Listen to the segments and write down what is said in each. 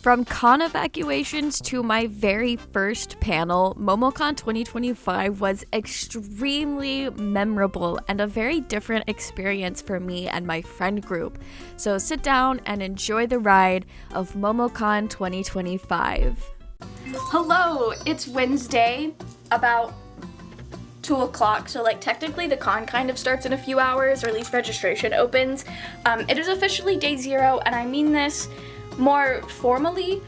From con evacuations to my very first panel, Momocon 2025 was extremely memorable and a very different experience for me and my friend group. So sit down and enjoy the ride of Momocon 2025. Hello, it's Wednesday, about 2 o'clock, so like technically the con kind of starts in a few hours, or at least registration opens. It is officially day 0, and I mean this more formally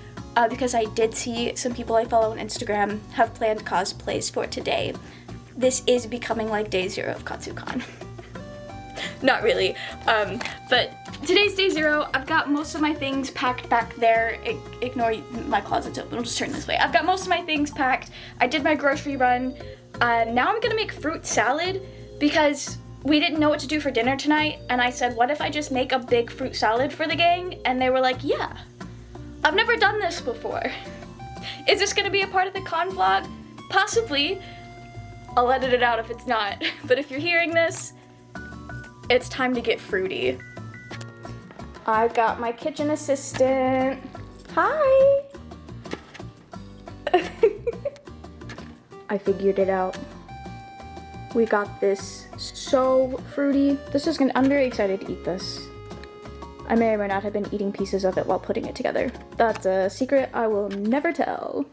because I did see some people I follow on Instagram have planned cosplays for today. This is becoming like day 0 of KatsuCon. Not really, but today's day 0. I've got most of my things packed back there. Ignore my closet's open, I'll just turn this way. I've got most of my things packed. I did my grocery run. Now I'm gonna make fruit salad because we didn't know what to do for dinner tonight, and I said, what if I just make a big fruit salad for the gang? And they were like, yeah. I've never done this before. Is this gonna be a part of the con vlog? Possibly. I'll edit it out if it's not. But if you're hearing this, it's time to get fruity. I've got my kitchen assistant. Hi. I figured it out. We got this so fruity. I'm very excited to eat this. I may or may not have been eating pieces of it while putting it together. That's a secret I will never tell.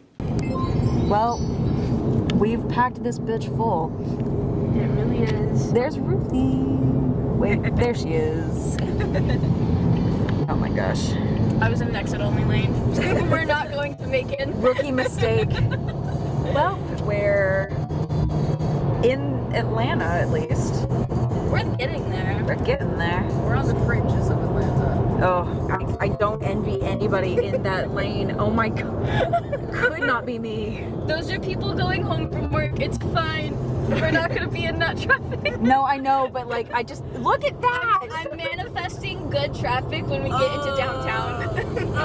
Well, we've packed this bitch full. It really is. There's Ruthie. Wait, there she is. Oh my gosh. I was in an exit-only lane. We're not going to make it. Rookie mistake. Well, we're in Atlanta, at least. We're getting there. We're getting there. We're on the fringes of Atlanta. Oh, I don't envy anybody in that lane. Oh my god. Could not be me. Those are people going home from work. It's fine. We're not gonna be in that traffic. No, I know, but like, I just, look at that! I'm manifesting good traffic when we get into downtown.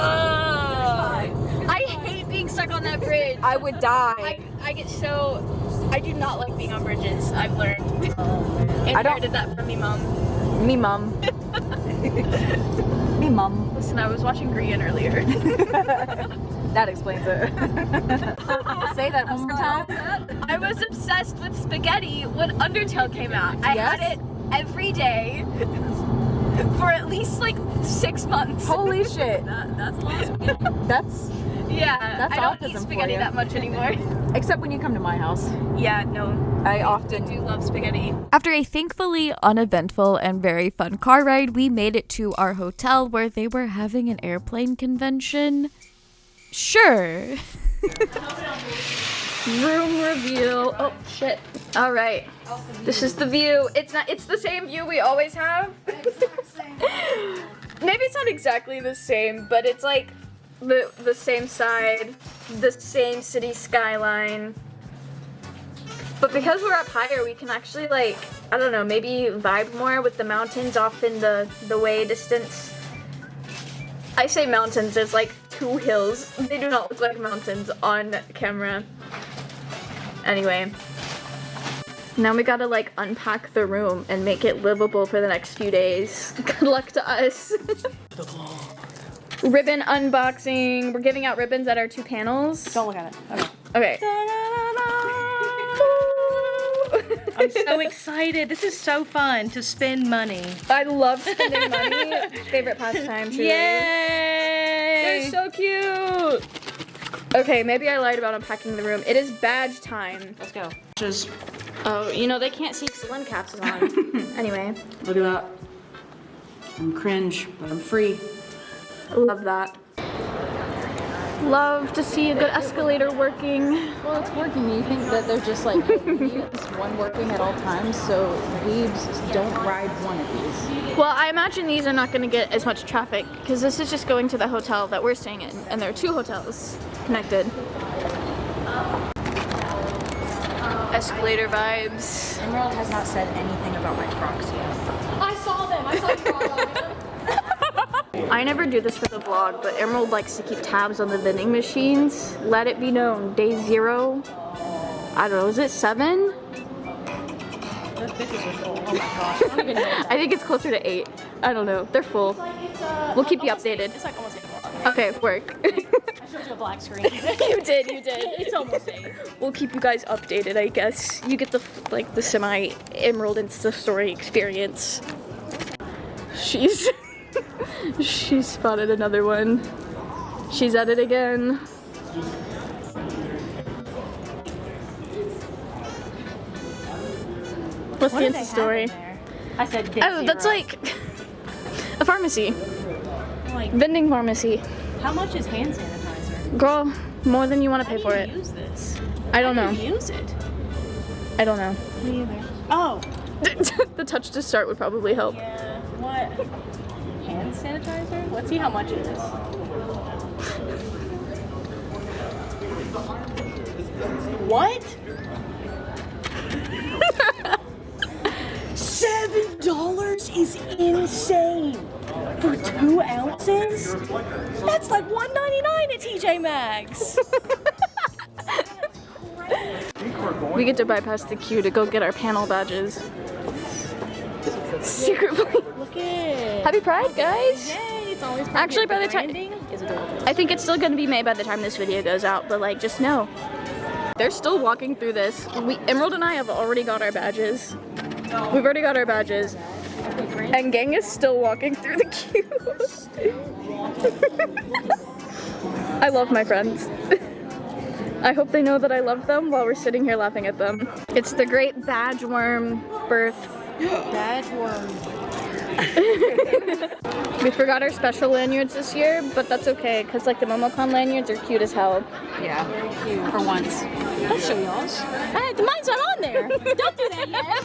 I hate being stuck on that bridge. I would die. I get so, I do not like being on bridges, I've learned. Inherited that from me mom. Me mom. Me mom. Listen, I was watching Grian earlier. That explains it. Say that one more time. I was obsessed with spaghetti when Undertale came out. I had it every day for at least like 6 months. Holy shit. That's a lot of spaghetti. That's I don't eat autism spaghetti for you. that much anymore. Except when you come to my house. Yeah, no. I often do love spaghetti. After a thankfully uneventful and very fun car ride, we made it to our hotel where they were having an airplane convention. Sure. Room reveal. Oh shit. All right. This is the view. It's the same view we always have. Maybe it's not exactly the same, but it's like the same side, the same city skyline. But because we're up higher, we can actually like, I don't know, maybe vibe more with the mountains off in the way distance. I say mountains, there's like 2 hills. They do not look like mountains on camera. Anyway. Now we gotta like unpack the room and make it livable for the next few days. Good luck to us. Ribbon unboxing. We're giving out ribbons at our 2 panels. Don't look at it. Okay. I'm so excited. This is so fun to spend money. I love spending money. Favorite pastime, truly. Yay! They're so cute. Okay, maybe I lied about unpacking the room. It is badge time. Let's go. Oh, you know, they can't see Slim Caps is on. Anyway. Look at that. I'm cringe, but I'm free. Love that. Love to see a good escalator working. Well, it's working. You think that they're just like, we need one working at all times, so weebs don't ride one of these. Well, I imagine these are not going to get as much traffic because this is just going to the hotel that we're staying in, and there are 2 hotels connected. Escalator vibes. Emerald has not said anything about my Crocs yet. I saw them. I saw them. I never do this for the vlog, but Emerald likes to keep tabs on the vending machines. Let it be known, day 0, I don't know, is it 7? Those bitches are full. Oh my gosh. I don't even know. I think it's closer to 8. I don't know. They're full. We'll keep you updated. It's like almost 8 o'clock. Okay, work. I showed you a black screen. You did. It's almost 8. We'll keep you guys updated, I guess. You get the the semi Emerald Insta story experience. She's she spotted another one. She's at it again. What's the Insta story? I said day Oh, that's 0. like a pharmacy. Like, Vending pharmacy. how much is hand sanitizer? Girl, more than you want to pay for How it. do you use this? I don't How know. do you use it? I don't know. Me either. Oh. The touch to start would probably help. Yeah. What? Hand sanitizer? Let's see how much it is. What? $7 is insane for 2 ounces. That's like $1.99 at TJ Maxx. We get to bypass the queue to go get our panel badges. Secretly. Look at. Happy Pride, guys! Yay! It's always Actually, by the time branding is adorable. I think it's still gonna be May by the time this video goes out, but like, just know. They're still walking through this. Emerald and I have already got our badges. We've already got our badges. And gang is still walking through the queue. I love my friends. I hope they know that I love them while we're sitting here laughing at them. It's the great badge worm birth. Badge worm. We forgot our special lanyards this year, but that's okay, because like the Momocon lanyards are cute as hell. Yeah, very cute. For once. I'll show y'all's. Hey, mine's not on there. Don't do that yet.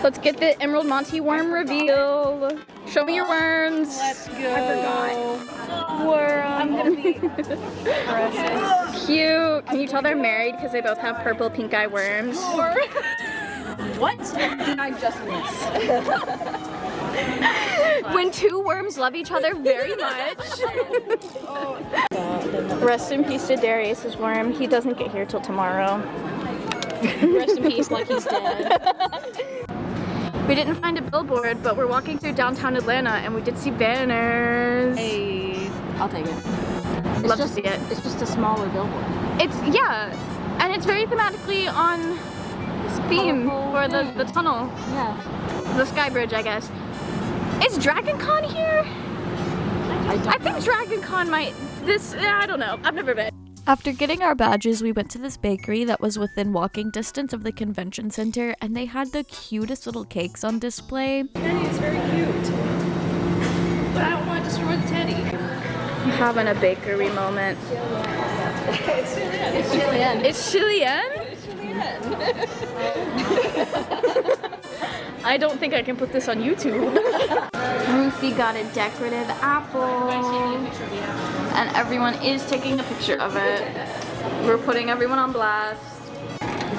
Let's get the Emerald Monty worm reveal. Show me your worms. Let's go. I forgot. Worm. I'm gonna be precious. Cute. Can you tell they're married because they both have purple pink eye worms? What did I just miss? When two worms love each other very much. Rest in peace to Darius's worm. He doesn't get here till tomorrow. Rest in peace, like he's dead. We didn't find a billboard, but we're walking through downtown Atlanta and we did see banners. Hey, I'll take it. Love to see it. It's just a smaller billboard. It's, yeah, and it's very thematically on theme for the tunnel. Yeah. The sky bridge, I guess. Is Dragon Con here? I think Dragon Con might, I don't know. I've never been. After getting our badges, we went to this bakery that was within walking distance of the convention center, and they had the cutest little cakes on display. Teddy is very cute. But I don't want to destroy the teddy. Having a bakery moment. It's Chilean. It's Chilean? I don't think I can put this on YouTube. Ruthie got a decorative apple. And everyone is taking a picture of it. We're putting everyone on blast.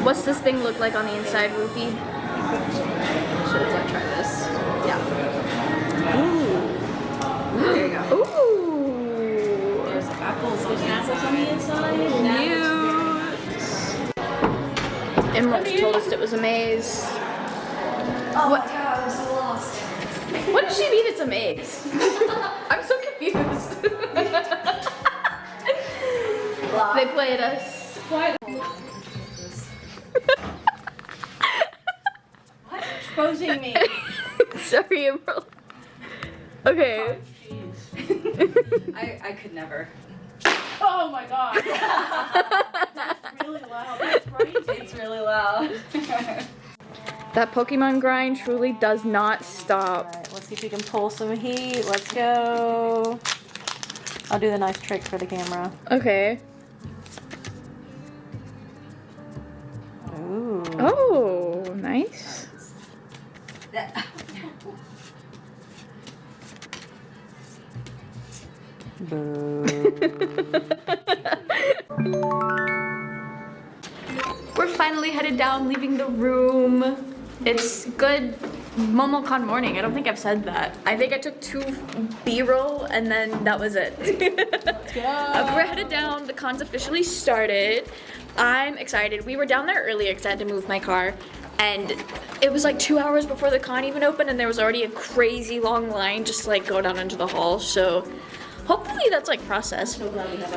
What's this thing look like on the inside, Ruthie? Should I try this? Yeah. Ooh. There you go. Ooh. There's apples on the inside. Cute. Emerald told us it was a maze. Oh What? my god, I'm so lost. What does she mean it's a maze? I'm so confused. They played us. Why? What's exposing me? Sorry, Emerald. Okay. I could never. Oh my god. It's really loud. It's really loud. That Pokemon grind truly does not stop. Alright, let's see if we can pull some heat. Let's go. I'll do the nice trick for the camera. Okay. Ooh. Oh, nice. We're finally headed down, leaving the room. It's good Momocon morning. I don't think I've said that. I think I took 2 B-roll and then that was it. We're headed down. The con's officially started. I'm excited. We were down there earlier because I had to move my car. And it was like 2 hours before the con even opened and there was already a crazy long line just to like go down into the hall. So Hopefully that's like processed.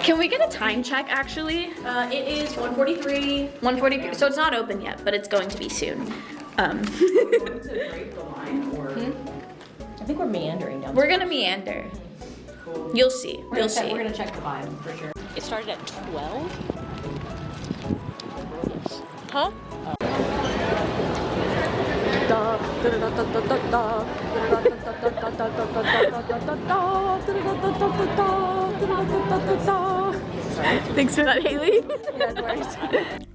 Can we get a time check actually? It is 1:43. 1:43. So it's not open yet, but it's going to be soon. Going to break the line, or I think we're meandering down. We're gonna meander. You'll see. You'll see. We're gonna check the vibe for sure. It started at 12. Huh? Thanks for that, Haley.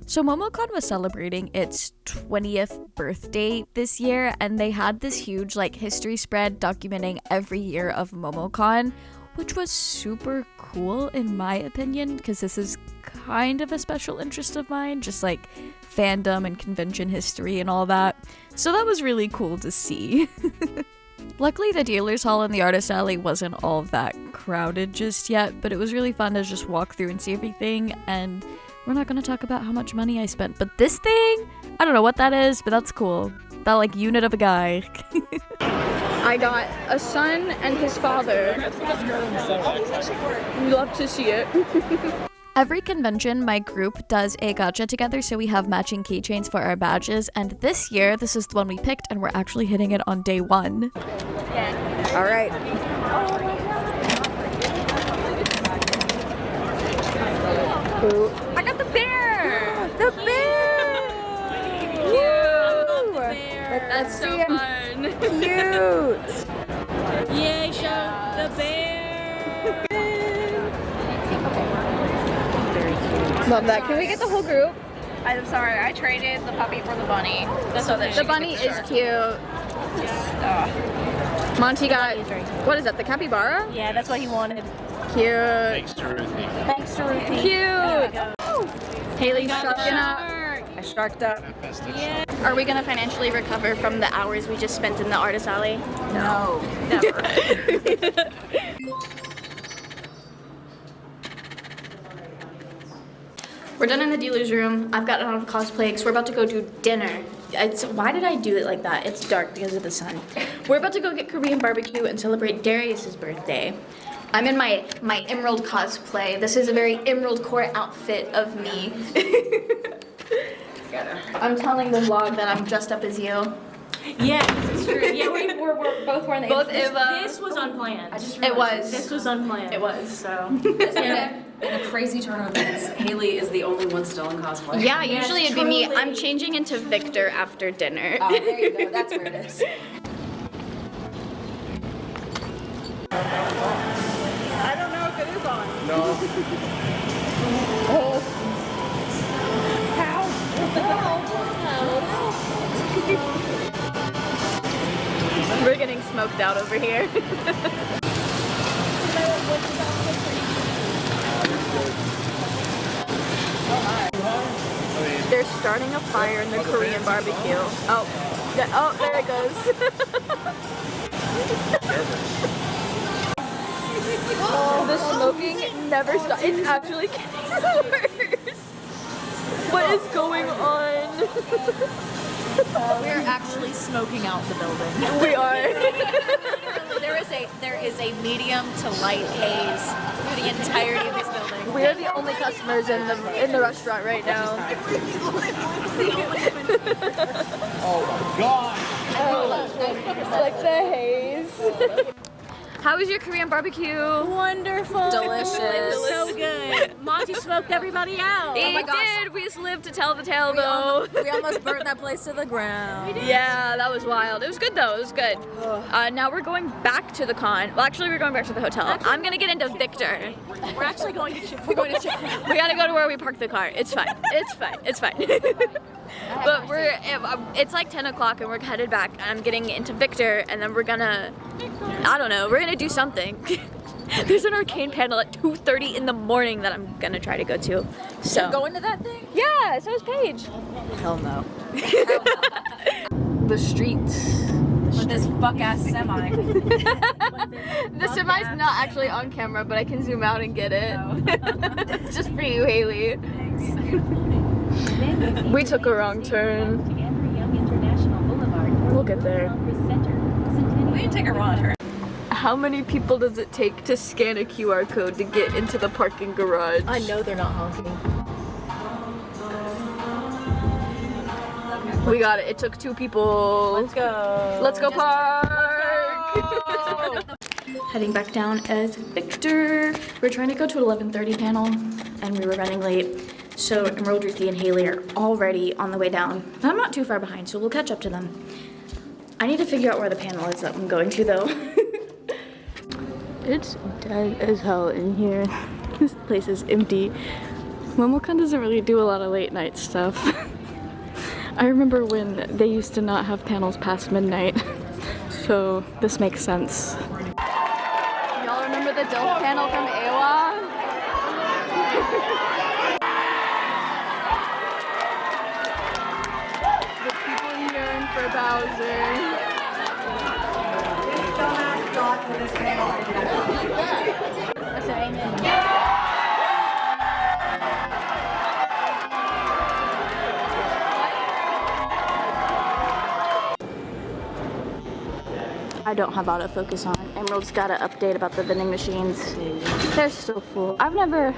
So Momocon was celebrating its 20th birthday this year, and they had this huge like history spread documenting every year of Momocon, which was super cool in my opinion, because this is kind of a special interest of mine, just like fandom and convention history and all that. So that was really cool to see. Luckily, the dealer's hall in the artist alley wasn't all that crowded just yet, but it was really fun to just walk through and see everything. And we're not going to talk about how much money I spent, but this thing, I don't know what that is, but that's cool. That like unit of a guy. I got a son and his father. We love to see it. Every convention, my group does a gacha together, so we have matching keychains for our badges, and this year, this is the one we picked, and we're actually hitting it on day 1. All right. Ooh. I got the bear! The bear! Cute! That's so fun. Cute! Yay, show the bear! Love that. Can we get the whole group? I'm sorry, I traded the puppy for the bunny. The bunny is cute. Monty got, what is that, the capybara? Yeah, that's what he wanted. Cute. Thanks to Ruthie. Thanks to Ruthie. Cute. Haley's sharking up. I sharked up. Are we gonna financially recover from the hours we just spent in the artist alley? No. Never. We're done in the dealer's room. I've gotten out of cosplay because we're about to go do dinner. Why did I do it like that? It's dark because of the sun. We're about to go get Korean barbecue and celebrate Darius's birthday. I'm in my emerald cosplay. This is a very emerald core outfit of me. I'm telling the vlog that I'm dressed up as you. Yeah, it's true. Yeah, we're both wearing the Both Eva. This was unplanned. It was. This was unplanned. It was. So. In a crazy turn of events, Haley is the only one still in cosplay. Yeah, usually it'd be me. truly. I'm changing into Victor after dinner. Oh, there you go. That's where it is. I don't know if it is on. No. We're getting smoked out over here. They're starting a fire in the Korean barbecue. Oh, there it goes. Oh, the smoking never stops. It's actually getting worse. What is going on? We're actually smoking out the building. We are. There is a medium to light haze through the entirety of this building. We are the only customers in the restaurant right now. Oh my god. It's like the haze. How was your Korean barbecue? Wonderful. Delicious. So good. Monty smoked everybody out. He did. We just lived to tell the tale though. We almost burnt that place to the ground. Yeah, that was wild. It was good though. It was good. Now we're going back to the con. Well, actually, we're going back to the hotel. I'm gonna get into Victor. We're actually going to ship. We're going to ship. We gotta go to where we parked the car. It's fine. It's fine. It's fine. But it's like 10 o'clock and we're headed back. I'm getting into Victor and then we're gonna, I don't know, we're gonna do something. There's an arcane panel at 2:30 in the morning that I'm gonna try to go to. So You're going to that thing? yeah, so is Paige. Hell no. The streets. With this fuck ass semi. The semi's not actually on camera, but I can zoom out and get it. It's just for you, Haley. We took a wrong turn. We'll get there. We didn't take a wrong turn. How many people does it take to scan a QR code to get into the parking garage? I know they're not honking. We got it. It took 2 people. Let's go. Let's go park! Heading back down as Victor. We're trying to go to 11:30 panel and we were running late. So Emerald, Ruthie, and Haley are already on the way down. I'm not too far behind, so we'll catch up to them. I need to figure out where the panel is that I'm going to though. It's dead as hell in here. This place is empty. Momocon doesn't really do a lot of late night stuff. I remember when they used to not have panels past midnight. So this makes sense. Y'all remember the DILF panel from AWA? The people yearn for Bowser. I don't have autofocus on. Emerald's got an update about the vending machines. They're still full. I've never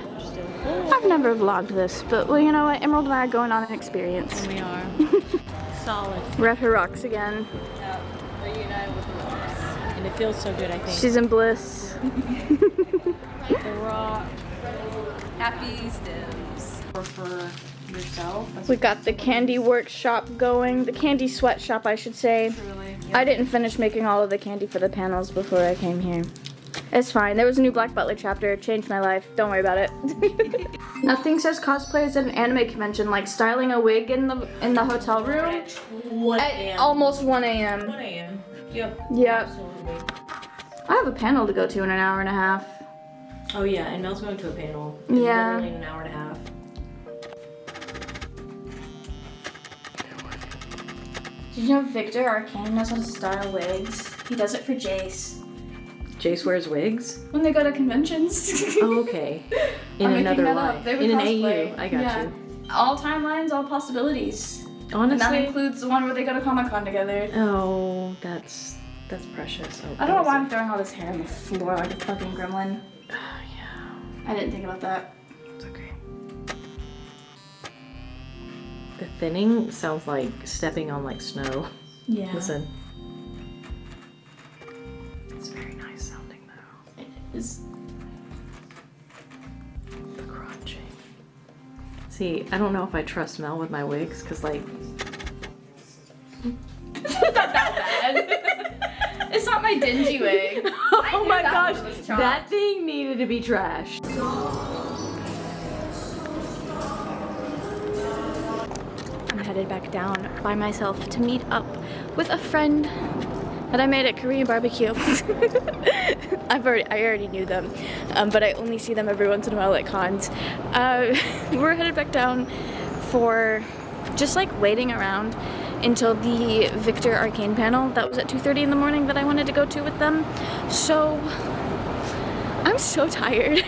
vlogged this, but well, you know what? Emerald and I are going on an experience. We are. Solid. We're at her rocks again. Yeah, reunited with the rocks. And it feels so good, I think. She's in bliss. The rock. Happy stems. For yourself. We got the candy workshop going. The candy sweatshop, I should say. I didn't finish making all of the candy for the panels before I came here. It's fine. There was a new Black Butler chapter. It changed my life. Don't worry about it. Nothing says cosplayers at an anime convention like styling a wig in the hotel room at almost 1 a.m. 1 a.m. Yep. Yep. Absolutely. I have a panel to go to in an hour and a half. Oh yeah, and Mel's going to a panel. Yeah. Literally in an hour and a half. Did you know Victor Arcane knows how to style wigs? He does it for Jace. Jace wears wigs? When they go to conventions. Oh, okay. In I'm making another that life. up. They would In an cosplay. AU. I got Yeah. you. All timelines, all possibilities. And that Honestly. includes the one where they go to Comic-Con together. Oh, that's precious. Oh, I don't know why I'm throwing all this hair on the floor like a fucking gremlin. Yeah. I didn't think about that. It's okay. The thinning sounds like stepping on like snow. Yeah. Listen. It's very nice sounding though. It is. The crunching. See, I don't know if I trust Mel with my wigs, cause like It's not that bad. It's not my dingy wig. oh my that gosh, one was chopped. that thing needed to be trashed. I'm headed back down by myself to meet up with a friend that I made at Korean barbecue. I already knew them, but I only see them every once in a while at cons. We're headed back down for just like waiting around until the Victor Arcane panel that was at 2:30 in the morning that I wanted to go to with them. So I'm so tired.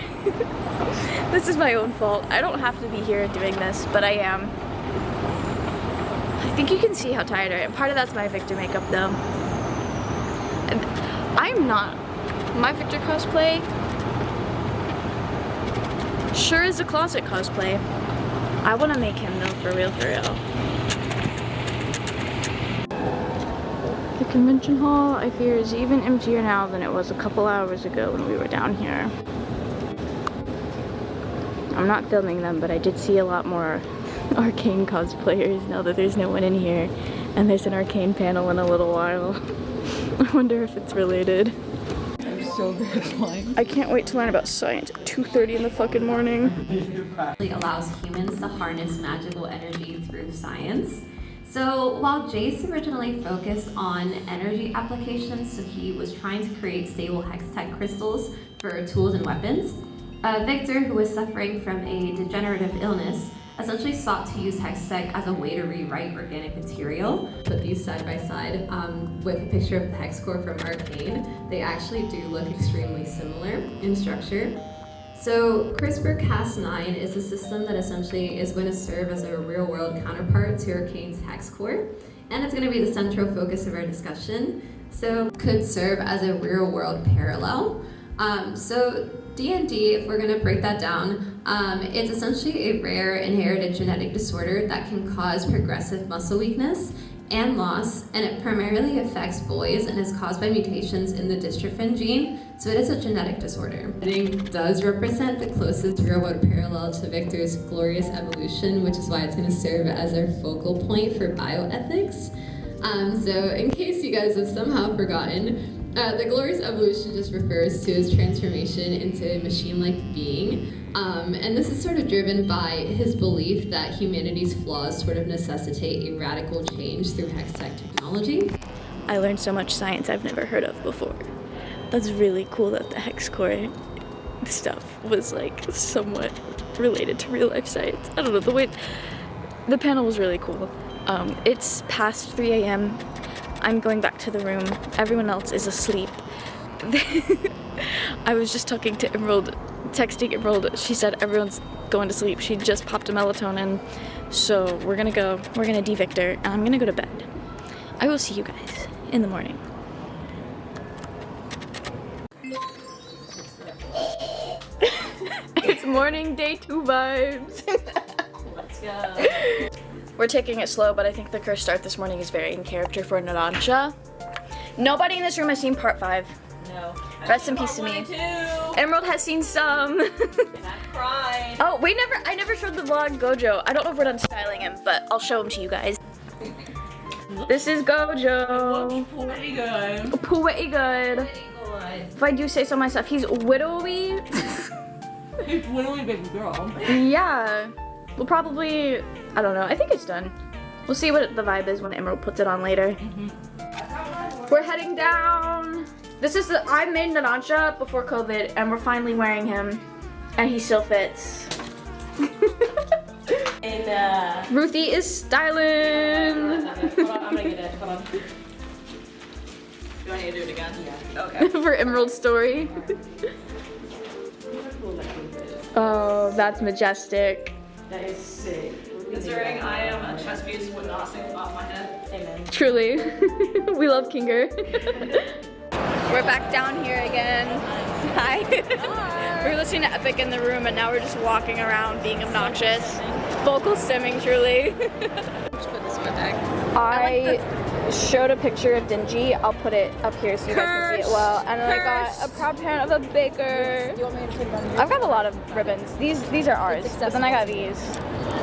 This is my own fault. I don't have to be here doing this, but I am. I think you can see how tired I am. Part of that's my Victor makeup though. And I'm not. My Victor cosplay sure is a closet cosplay. I want to make him though, for real, for real. The convention hall, I fear, is even emptier now than it was a couple hours ago when we were down here. I'm not filming them, but I did see a lot more Arcane cosplayers now that there's no one in here and there's an Arcane panel in a little while. I wonder if it's related. I'm so good at flying. I can't wait to learn about science at 2:30 in the fucking morning. It allows humans to harness magical energy through science. So while Jace originally focused on energy applications, so he was trying to create stable hextech crystals for tools and weapons, Victor, who was suffering from a degenerative illness, essentially sought to use hextech as a way to rewrite organic material. Put these side by side with a picture of the hex core from Arcane. They actually do look extremely similar in structure. So CRISPR-Cas9 is a system that essentially is going to serve as a real-world counterpart to Arcane's hex core, and it's going to be the central focus of our discussion. so could serve as a real-world parallel. So DND, if we're going to break that down, it's essentially a rare inherited genetic disorder that can cause progressive muscle weakness and loss, and it primarily affects boys and is caused by mutations in the dystrophin gene, so it is a genetic disorder. It does represent the closest real-world parallel to Victor's glorious evolution, which is why it's going to serve as our focal point for bioethics. So in case you guys have somehow forgotten, the glorious evolution just refers to his transformation into a machine-like being. And this is sort of driven by his belief that humanity's flaws sort of necessitate a radical change through hex-tech technology. I learned so much science I've never heard of before. That's really cool that the hex core stuff was like somewhat related to real life science. I don't know, the panel was really cool. It's past 3 a.m. I'm going back to the room. Everyone else is asleep. I was just talking to Emerald, texting Emerald. She said everyone's going to sleep. She just popped a melatonin. So we're gonna de-Victor, and I'm gonna go to bed. I will see you guys in the morning. It's morning, day 2 vibes. Let's go. We're taking it slow, but I think the cursed start this morning is very in character for Narancia. Nobody in this room has seen part 5. No. Rest in peace to me. Emerald has seen some. And I cried. Oh, I never showed the vlog Gojo. I don't know if we're done styling him, but I'll show him to you guys. This is Gojo. Pretty good. Pretty good. If I do say so myself, he's widowy. He's literally a baby girl. Yeah. We'll probably, I don't know. I think it's done. We'll see what the vibe is when Emerald puts it on later. We're heading down. I made Narancia before COVID, and we're finally wearing him, and he still fits. And Ruthie is styling. hold on, I'm gonna get it. Hold on. Do I need to do it again? Yeah. Okay. For Emerald's story. Oh, that's majestic. That is sick. Considering I am a chess piece with not singing off my head. Amen. Truly. We love Kinger. We're back down here again. Hi. We were listening to Epic in the room, and now we're just walking around being obnoxious. Vocal stimming, truly. I showed a picture of Dingy. I'll put it up here so you guys can see it well. And then I got a proud parent of a baker. I've got a lot of ribbons. These are ours. But then I got these.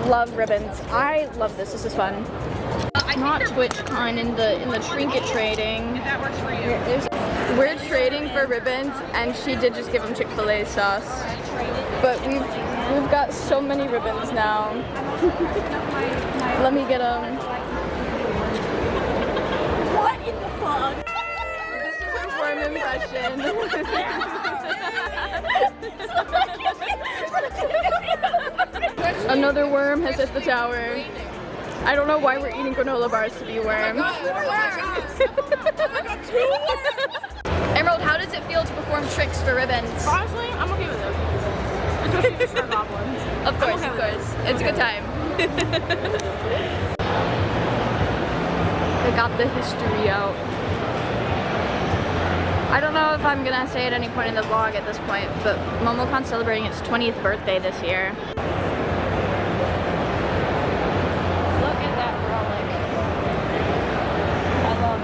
Love ribbons. I love this. This is fun. Not TwitchCon in the trinket trading. If that works for you. We're trading for ribbons, and she did just give him Chick-fil-A sauce. But we've got so many ribbons now. Let me get them. What in the fuck? This is her form impression. Another worm has hit the tower. I don't know why we're eating granola bars to be a worm. Emerald, how does it feel to perform tricks for ribbons? Honestly, I'm okay with it. Especially for goblins. Of course, of course. It's a good time. I got the history out. I don't know if I'm gonna say at any point in the vlog at this point, but Momocon's celebrating its 20th birthday this year. Look at that relic. I love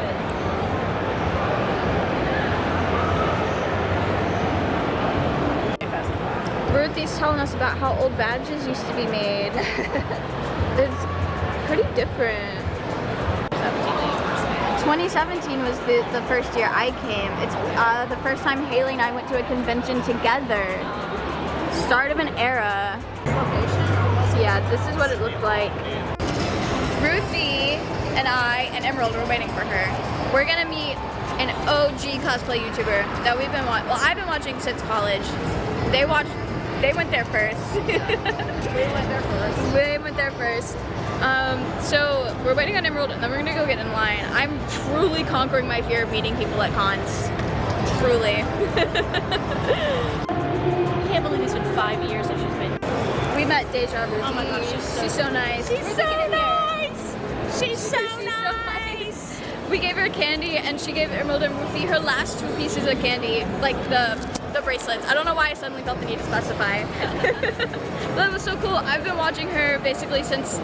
it. Ruthie's telling us about how old badges used to be made. It's pretty different. 2017 was the first year I came. It's the first time Haley and I went to a convention together. Start of an era. So yeah, this is what it looked like. Ruthie and I and Emerald were waiting for her. We're gonna meet an OG cosplay YouTuber that we've been watching. Well, I've been watching since college. They went there first. They went there first. So we're waiting on Emerald, and then we're gonna go get in line. I'm truly conquering my fear of meeting people at cons. Truly. I can't believe it's been 5 years since she's been. We met Deja Vu. Oh my gosh, she's so nice. She's so nice. She's so nice. we gave her candy, and she gave Emerald and Rufy her last 2 pieces of candy, like the bracelets. I don't know why I suddenly felt the need to specify. But it was so cool. I've been watching her basically since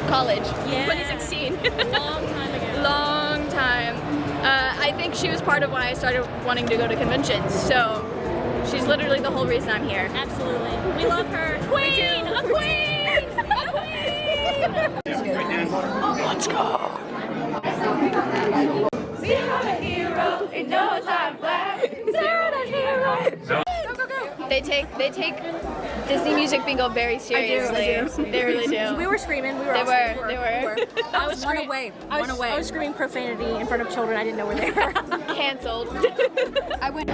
college, 2016. Long time ago. Long time. I think she was part of why I started wanting to go to conventions. So she's literally the whole reason I'm here. Absolutely. We love her. Queen! A queen! A queen! Let's go. We are a hero. It knows I'm black. Sarah the hero. Go, go, go. They take Disney Music Bingo very seriously. They really do. We were screaming. We were. They all were. screaming. They were. I was Run scream- away. I was, Run away. I was screaming profanity in front of children I didn't know were there. Cancelled. I went.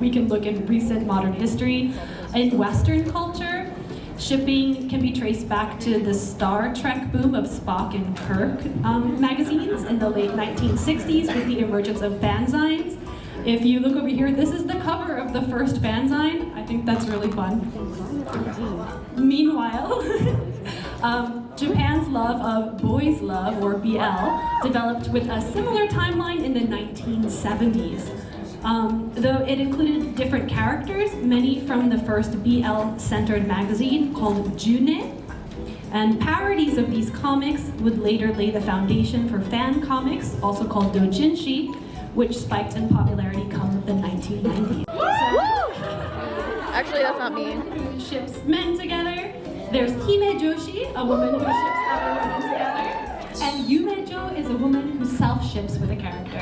We can look in recent modern history. In Western culture, shipping can be traced back to the Star Trek boom of Spock and Kirk magazines in the late 1960s with the emergence of fanzines. If you look over here, this is the cover of the first fanzine. I think that's really fun. Meanwhile, Japan's love of boys' love, or BL, developed with a similar timeline in the 1970s. Though it included different characters, many from the first BL-centered magazine called June, and parodies of these comics would later lay the foundation for fan comics, also called doujinshi, which spiked in popularity come the 1990s. Actually, that's not me. Ships men together. There's Hime Joshi, a woman who ships other women together. And Yumejo is a woman who self-ships with a character.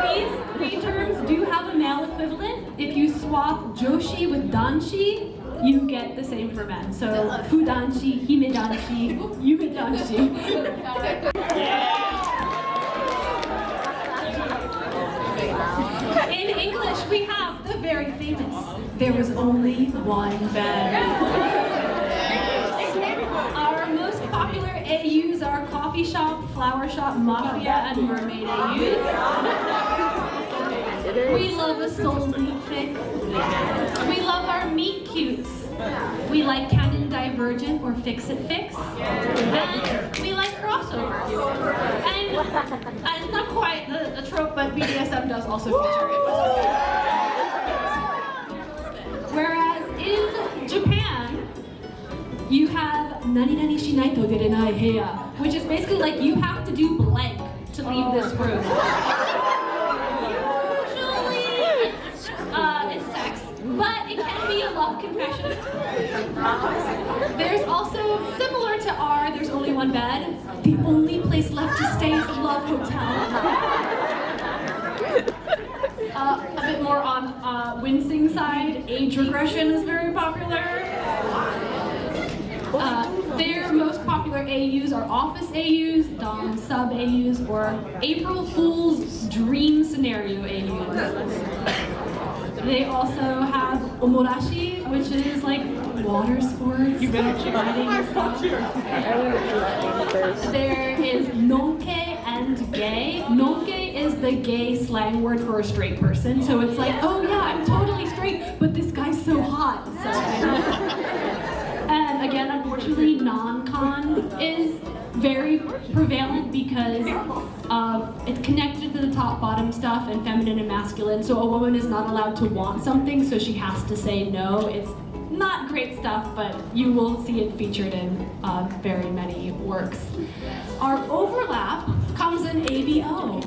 These 3 terms do have a male equivalent. If you swap Joshi with Danshi, you get the same for men. So Fudanshi, Hime Danshi, Yume Danshi. In English, we have the very famous "There was only one bed." Our most popular AUs are Coffee Shop, Flower Shop, Mafia, and Mermaid AUs. We love a soul meat fic. We love our meet cutes. We like canon divergent or fix-it fix. And we like crossovers. And it's not quite a trope, but BDSM does also feature it. Whereas in Japan, you have nani nani shinai to derenai heya, which is basically like you have to do blank to leave this room. Usually it's sex, but it can be a love confession. There's also, similar to R, there's only one bed. The only place left to stay is the Love Hotel. A bit more on wincing side, age regression is very popular. Their most popular AUs are office AUs, dom sub AUs, or April Fool's dream scenario AUs. They also have omorashi, which is like water sports, riding and stuff. There is nonke and gay. Nonke is the gay slang word for a straight person. So it's like, oh yeah, I'm totally straight, but this guy's so hot. So, and again, unfortunately, non-con is very prevalent because it's connected to the top-bottom stuff and feminine and masculine. So a woman is not allowed to want something, so she has to say no. It's not great stuff, but you will see it featured in very many works. Our overlap comes in ABO.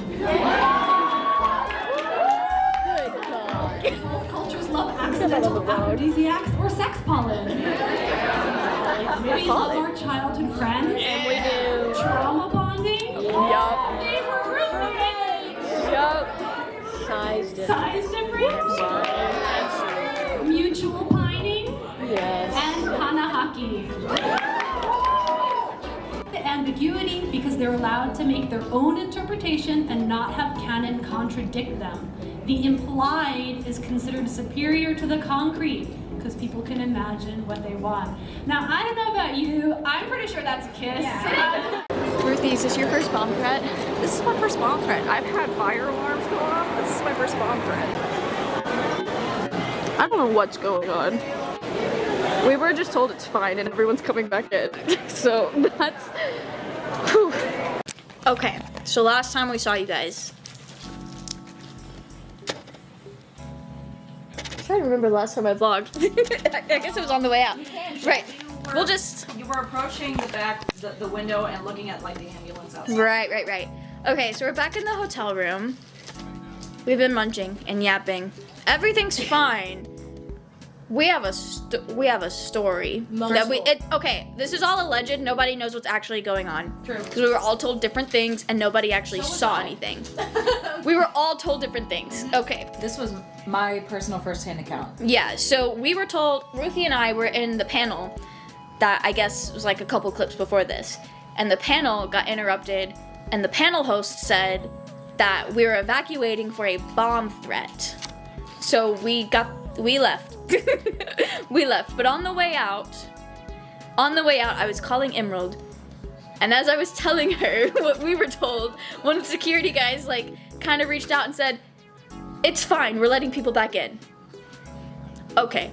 Both cultures love accidental aphrodisiacs or sex pollen. We love our childhood friends. And we do. Trauma bonding. Yup. They were roommates. Yup. Size Size difference. Mutual pining. Yes. And hanahaki. The ambiguity because they're allowed to make their own interpretation and not have canon contradict them. The implied is considered superior to the concrete because people can imagine what they want. Now, I don't know about you, I'm pretty sure that's a kiss. Yeah. Ruthie, is this your first bomb threat? This is my first bomb threat. I've had fire alarms go off. This is my first bomb threat. I don't know what's going on. We were just told it's fine and everyone's coming back in. So that's... Whew. Okay, so last time we saw you guys. I'm trying to remember the last time I vlogged. I guess it was on the way out. Right. We'll just... You were approaching the back, the window and looking at like the ambulance outside. Right. Okay, so we're back in the hotel room. We've been munching and yapping. Everything's fine. We have a story that okay, this is all alleged. Nobody knows what's actually going on. True. Because we were all told different things and nobody actually saw anything. We were all told different things. Okay. This was my personal first-hand account. Yeah, so we were told, Ruthie and I were in the panel that I guess was like a couple clips before this. And the panel got interrupted and the panel host said that we were evacuating for a bomb threat. So we left. We left, but on the way out, I was calling Emerald, and as I was telling her what we were told, one of the security guys like kind of reached out and said, "It's fine, we're letting people back in." Okay,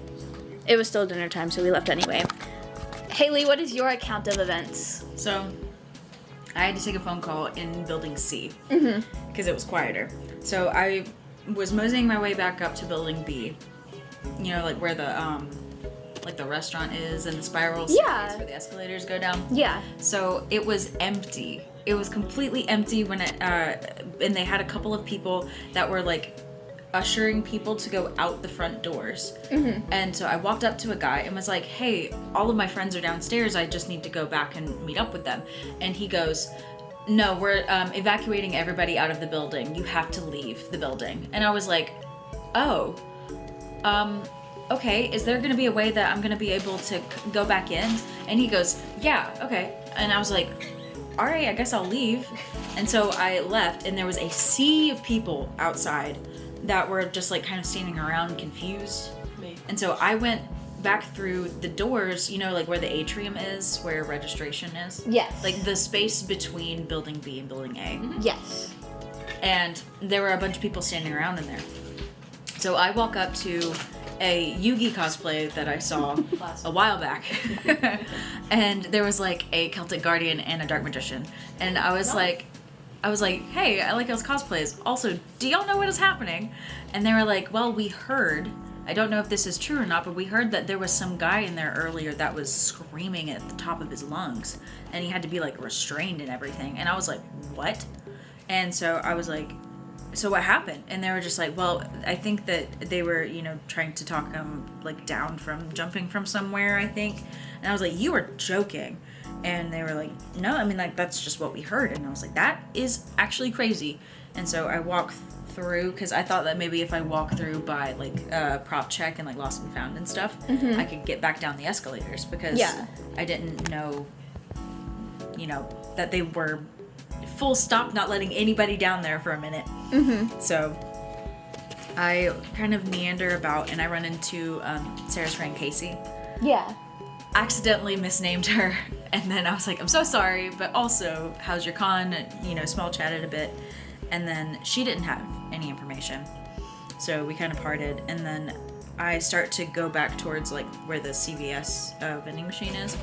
it was still dinner time, so we left anyway. Haley, what is your account of events? So, I had to take a phone call in Building C because it was quieter. So I was moseying my way back up to Building B. You know, like where the restaurant is and the spiral staircase where the escalators go down. Yeah. So it was empty. It was completely empty when and they had a couple of people that were like ushering people to go out the front doors. And so I walked up to a guy and was like, "Hey, all of my friends are downstairs. I just need to go back and meet up with them." And he goes, "No, we're evacuating everybody out of the building. You have to leave the building." And I was like, "Oh. Okay, is there gonna be a way that I'm gonna be able to go back in?" And he goes, "Yeah, okay." And I was like, "All right, I guess I'll leave." And so I left, and there was a sea of people outside that were just like kind of standing around confused. And so I went back through the doors, you know, like where the atrium is, where registration is. Yes. Like the space between Building B and Building A. Yes. And there were a bunch of people standing around in there. So I walk up to a Yugi cosplay that I saw a while back. And there was like a Celtic Guardian and a Dark Magician. And I was like, "Hey, I like those cosplays. Also, do y'all know what is happening?" And they were like, "Well, we heard, I don't know if this is true or not, but we heard that there was some guy in there earlier that was screaming at the top of his lungs. And he had to be like restrained and everything." And I was like, "What?" And so I was like, "So what happened?" And they were just like, "Well, I think that they were, you know, trying to talk him like down from jumping from somewhere, I think." And I was like, "You were joking." And they were like, "No, I mean, like, that's just what we heard." And I was like, "That is actually crazy." And so I walked through, because I thought that maybe if I walk through by like prop check and like lost and found and stuff, I could get back down the escalators, because I didn't know, you know, that they were full stop not letting anybody down there for a minute. So I kind of meander about and I run into Sarah's friend Casey. Yeah. Accidentally misnamed her, and then I was like, "I'm so sorry, but also, how's your con?" You know, small chatted a bit, and then she didn't have any information, so we kind of parted. And then I start to go back towards like where the CVS vending machine is,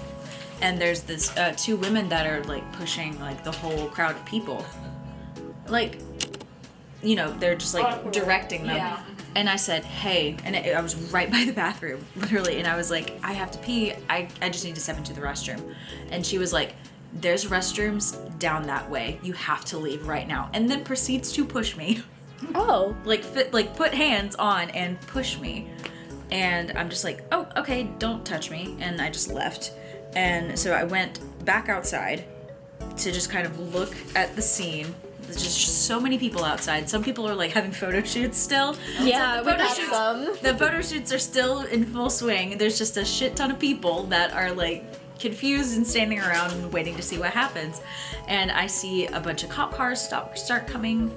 and there's this two women that are like pushing like the whole crowd of people, like, you know, they're just like directing them. Yeah. And I said, "Hey," and I was right by the bathroom, literally, and I was like, "I have to pee, I just need to step into the restroom." And she was like, "There's restrooms down that way, you have to leave right now," and then proceeds to push me. Oh. Like put hands on and push me. And I'm just like, "Oh, okay, don't touch me," and I just left. And so I went back outside to just kind of look at the scene. There's just so many people outside. Some people are like having photo shoots still. Yeah, so the photo shoots are still in full swing. There's just a shit ton of people that are like confused and standing around and waiting to see what happens. And I see a bunch of cop cars start coming.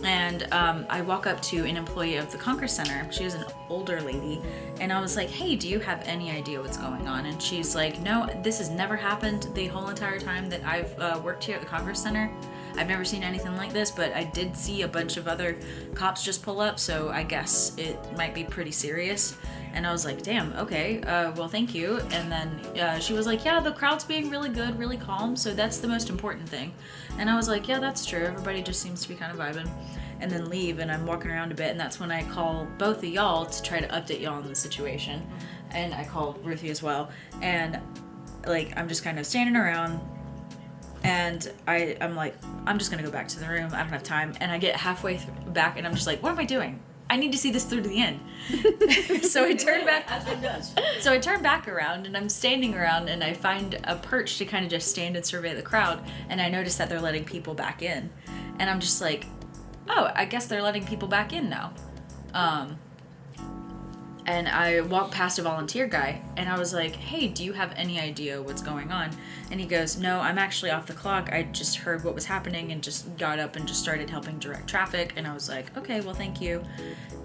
And I walk up to an employee of the Congress Center. She was an older lady. And I was like, "Hey, do you have any idea what's going on?" And she's like, "No, this has never happened the whole entire time that I've worked here at the Congress Center. I've never seen anything like this, but I did see a bunch of other cops just pull up, so I guess it might be pretty serious." And I was like, damn, okay, well, thank you. And then she was like, yeah, the crowd's being really good, really calm, so that's the most important thing. And I was like, yeah, that's true. Everybody just seems to be kind of vibing. And then leave, and I'm walking around a bit, and that's when I call both of y'all to try to update y'all on the situation. And I called Ruthie as well. And, like, I'm just kind of standing around, and I'm like, I'm just gonna go back to the room. I don't have time. And I get halfway back, and I'm just like, what am I doing? I need to see this through to the end. So I turn back. As one does. So I turn back around, and I'm standing around, and I find a perch to kind of just stand and survey the crowd. And I notice that they're letting people back in, and I'm just like, oh, I guess they're letting people back in now. And I walked past a volunteer guy, and I was like, hey, do you have any idea what's going on? And he goes, no, I'm actually off the clock. I just heard what was happening and just got up and just started helping direct traffic. And I was like, okay, well, thank you.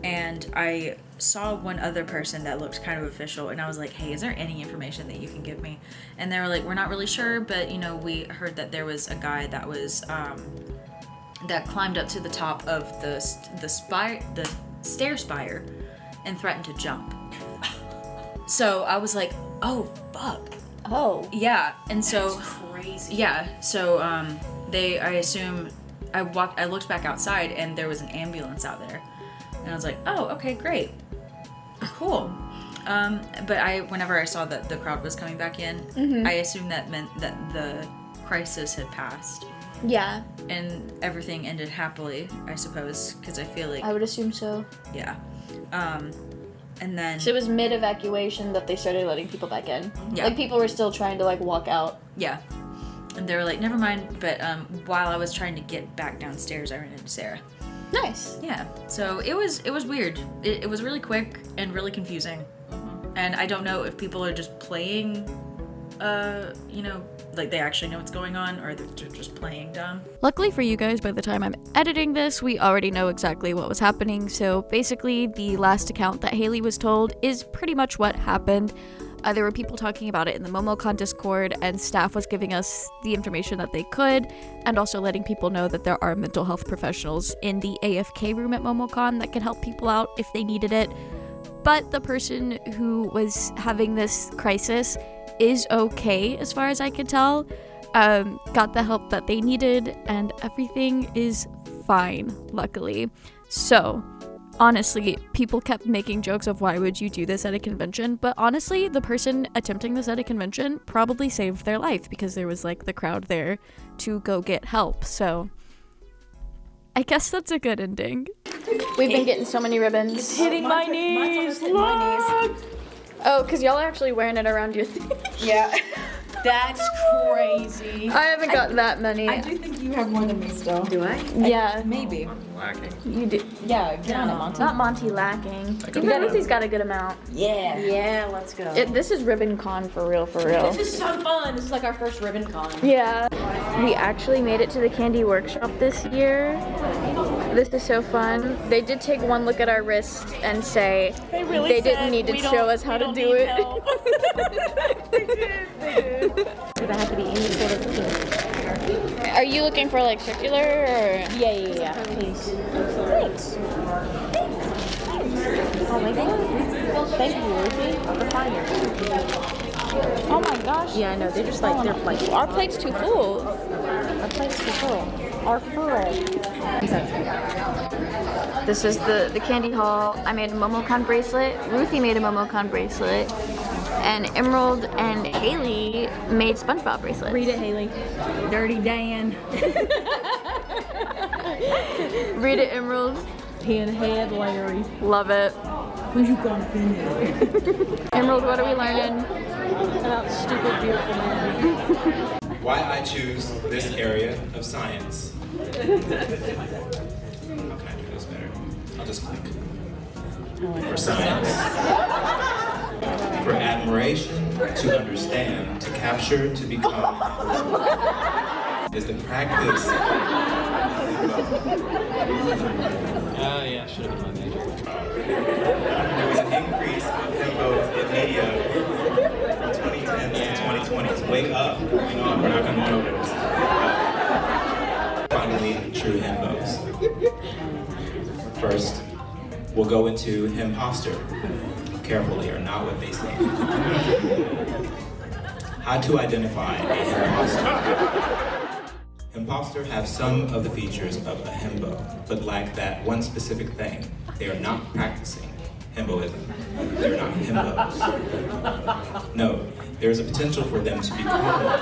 And I saw one other person that looked kind of official, and I was like, hey, is there any information that you can give me? And they were like, we're not really sure, but, you know, we heard that there was a guy that was, that climbed up to the top of the stair spire and threatened to jump. So I was like, oh, fuck. Oh. Yeah, and so... That's crazy. Yeah, so I assume, I looked back outside, and there was an ambulance out there. And I was like, oh, okay, great. Cool. But whenever I saw that the crowd was coming back in, I assumed that meant that the crisis had passed. Yeah. And everything ended happily, I suppose, because I feel like... I would assume so. Yeah. And then... So it was mid-evacuation that they started letting people back in? Yeah. Like, people were still trying to, like, walk out? Yeah. And they were like, never mind, but while I was trying to get back downstairs, I ran into Sarah. Nice. Yeah. So it was weird. It was really quick and really confusing. And I don't know if people are just playing, you know, like they actually know what's going on, or they're just playing dumb. Luckily for you guys, by the time I'm editing this, we already know exactly what was happening. So basically, the last account that Haley was told is pretty much what happened. There were people talking about it in the Momocon Discord, and staff was giving us the information that they could, and also letting people know that there are mental health professionals in the AFK room at Momocon that can help people out if they needed it. But the person who was having this crisis is okay, as far as I could tell. Got the help that they needed, and everything is fine, luckily. So, honestly, people kept making jokes of why would you do this at a convention, but honestly, the person attempting this at a convention probably saved their life, because there was, like, the crowd there to go get help. So, I guess that's a good ending. We've been getting so many ribbons. It's hitting my knees. Oh, because y'all are actually wearing it around your thing. Yeah. That's crazy. I haven't got that many. I do think you have more than me still. Do I? Yeah. Maybe. Lacking. You do. Yeah, get on it, Monty. Not Monty lacking. Timothy's got a good amount. Yeah. Yeah, let's go. This is Ribbon Con for real, for real. This is so fun. This is like our first ribbon con. Yeah. We actually made it to the candy workshop this year. This is so fun. They did take one look at our wrist and say they didn't need to show us how to do it. Does it have to be any sort of pink? Are you looking for like circular or? Yeah. Please. Thanks. Oh my God. Thank you, Ruthie. The fire. Oh my gosh. Yeah, I know. They're just like, they're like, Our plate's too full. our plate's too full. Our full. This is the candy haul. I made a Momocon bracelet. Ruthie made a Momocon bracelet. And Emerald and Haley made SpongeBob bracelets. Read it, Haley. Dirty Dan. Read it, Emerald. Pinhead Larry. Love it. Who's you gonna pinhead? Emerald, what are we learning? About stupid, beautiful man. Why I choose this area of science. How can I do this better? I'll just click. For science. For admiration, to understand, to capture, to become, is the practice. Oh yeah, should have been my major. There was an increase of himbos in media from 2010s to 2020s. Wake up. You know, we're not going to go over this. Finally, true himbos. First, we'll go into himposter. carefully are not what they say. How to identify an imposter. Imposters have some of the features of a himbo, but lack that one specific thing. They are not practicing himboism. They're not himbos. No, there is a potential for them to become one, but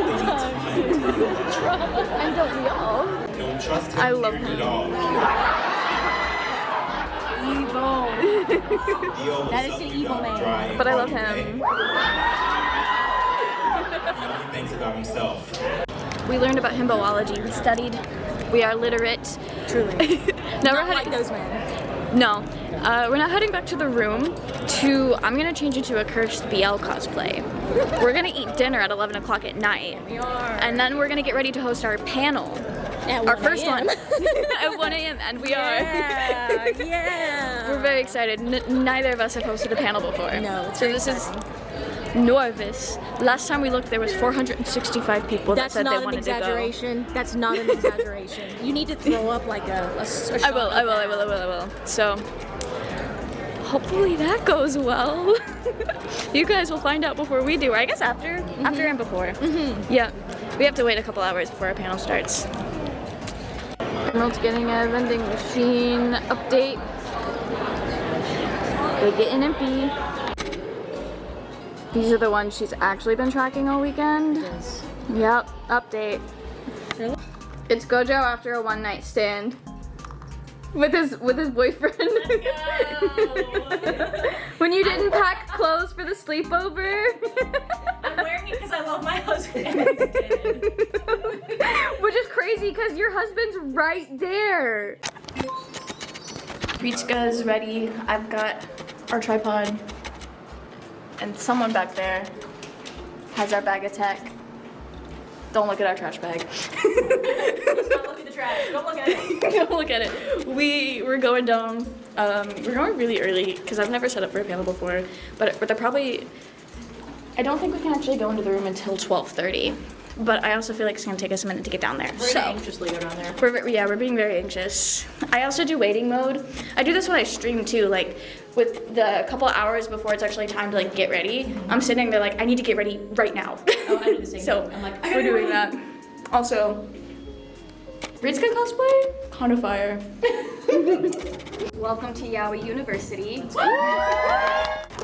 they need time to heal that trauma. And don't we all? Don't trust him I love near your dog. Evil. That is an evil man. But I love him. He only thinks about himself. We learned about himboology. We studied. We are literate. Truly. Now Not we're like heading. those men. No, we're not heading back to the room. I'm gonna change into a cursed BL cosplay. We're gonna eat dinner at 11 o'clock at night. We are. And then we're gonna get ready to host our panel. At Our 1 first a.m. one. At 1 a.m. And we are. Yeah. We're very excited. Neither of us have hosted a panel before. No. So this is nervous. Last time we looked, there was 465 people that said they wanted to go. That's not an exaggeration. That's not an exaggeration. You need to throw up like a I will. So, hopefully that goes well. You guys will find out before we do, or I guess after and before. Yeah, we have to wait a couple hours before our panel starts. Emerald's getting a vending machine update. They getting empty. These are the ones she's actually been tracking all weekend. Yep, update. It's Gojo after a one-night stand with his boyfriend. When you didn't pack clothes for the sleepover. I'm wearing it because I love my husband. Which is crazy because your husband's right there. Ritsuka's ready. I've got our tripod. And someone back there has our bag of tech. Don't look at our trash bag. Let's not look at the trash. Don't look at it. Don't look at it. We're going down. We're going really early because I've never set up for a panel before. But they're probably. I don't think we can actually go into the room until 12:30. But I also feel like it's gonna take us a minute to get down there. We're gonna anxiously go down there. We're being very anxious. I also do waiting mode. I do this when I stream too, like with the couple hours before it's actually time to like get ready. I'm sitting there like I need to get ready right now. Oh, I do the same So thing. I'm like, we're doing that. Also, Ritsuka cosplay? Kind of fire. Welcome to Yaoi University.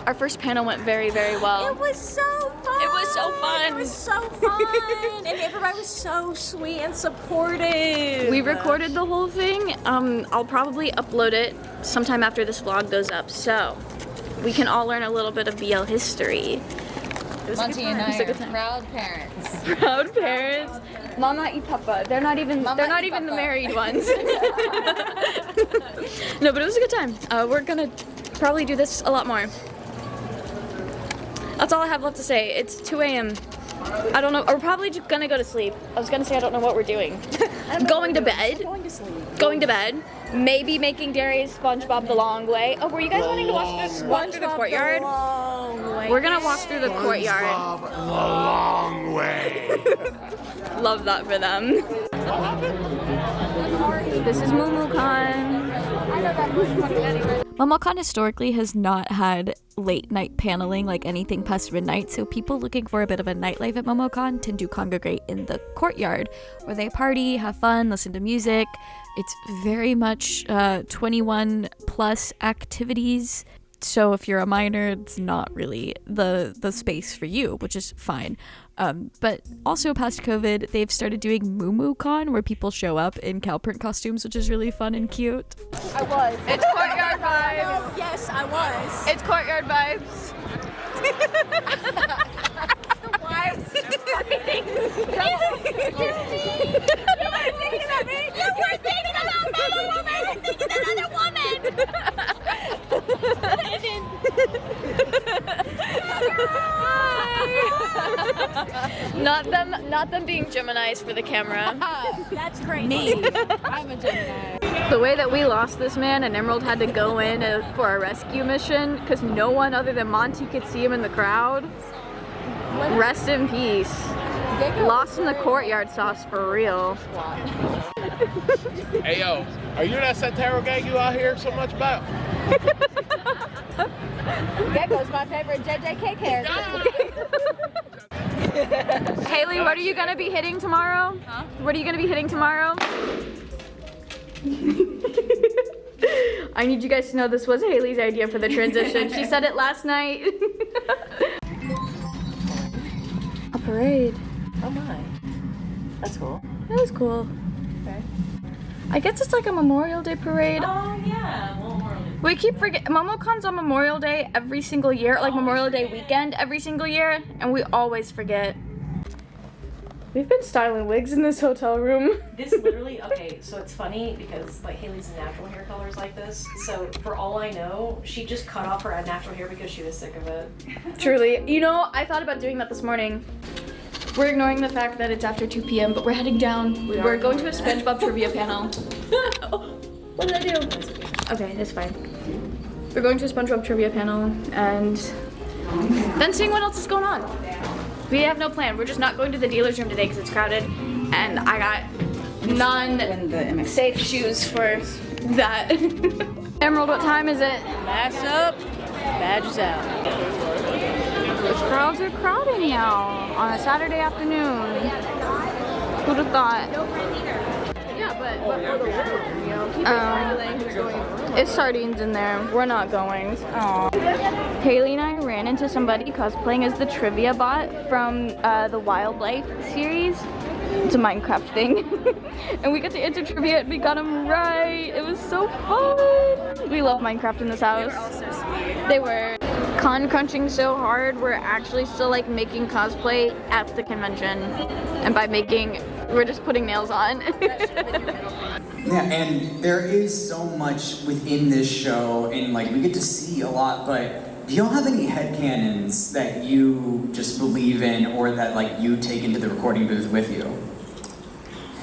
Our first panel went very, very well. It was so fun. It was so fun. It was so fun. And everybody was so sweet and supportive. We recorded the whole thing. I'll probably upload it sometime after this vlog goes up, so we can all learn a little bit of BL history. Monty and I It was a are good time. proud parents. Proud parents. Mama and Papa. They're not even the married ones. No, but it was a good time. We're gonna probably do this a lot more. That's all I have left to say. It's 2 a.m. I don't know. We're probably just gonna go to sleep. I was gonna say I don't know what we're doing. Going to bed. Going to sleep. Going to bed. Maybe making Darius SpongeBob the long way. Oh, were you guys wanting to walk through the courtyard? We're gonna walk through the courtyard. The long way. Love that for them. This is Momocon. Momocon historically has not had late night paneling, like anything past midnight, so people looking for a bit of a nightlife at Momocon tend to congregate in the courtyard where they party, have fun, listen to music. It's very much 21 plus activities. So if you're a minor, it's not really the space for you, which is fine. But also past COVID, they've started doing Momocon, where people show up in cow print costumes, which is really fun and cute. I was. It's courtyard vibes. No, yes, I was. It's courtyard vibes. The wives fighting. You weren't thinking about me. You weren't thinking about me. You were thinking another woman. Not them being Geminis for the camera. That's crazy. Me. I'm a Gemini. The way that we lost this man and Emerald had to go in for a rescue mission because no one other than Monty could see him in the crowd. Rest in peace. Lost in the courtyard sauce for real. Hey yo, are you that Santero gang you out here so much about? Gecko's my favorite JJK character. Haley, what are you gonna be hitting tomorrow? Huh? What are you gonna be hitting tomorrow? I need you guys to know this was Haley's idea for the transition. She said it last night. A parade. Oh my. That's cool. That was cool. Okay. I guess it's like a Memorial Day parade. Oh yeah, Memorial Day. We keep forgetting. Momocon's on Memorial Day every single year, like Memorial Day weekend every single year, and we always forget. We've been styling wigs in this hotel room. This literally, okay, so it's funny because like Haley's natural hair color is like this. So for all I know, she just cut off her natural hair because she was sick of it. Truly. You know, I thought about doing that this morning. We're ignoring the fact that it's after 2 p.m., but we're heading down. We're going to a SpongeBob trivia panel. What did I do? Okay, that's fine. We're going to a SpongeBob trivia panel and then seeing what else is going on. We have no plan. We're just not going to the dealer's room today because it's crowded, and I got non-safe shoes for that. Emerald, what time is it? Mass up, badges out. The crowds are crowding now on a Saturday afternoon. Who'd have thought? Yeah, but for the world, you know, keep who's going. It's sardines in there. We're not going. Aww. Haley and I ran into somebody cosplaying as the trivia bot from the Wildlife series. It's a Minecraft thing. And we got to answer trivia and we got them right. It was so fun. We love Minecraft in this house. They were all so sweet. They were. Con crunching so hard, we're actually still like making cosplay at the convention. And by making, we're just putting nails on. Yeah, and there is so much within this show, and like we get to see a lot, but do y'all have any headcanons that you just believe in or that like you take into the recording booth with you?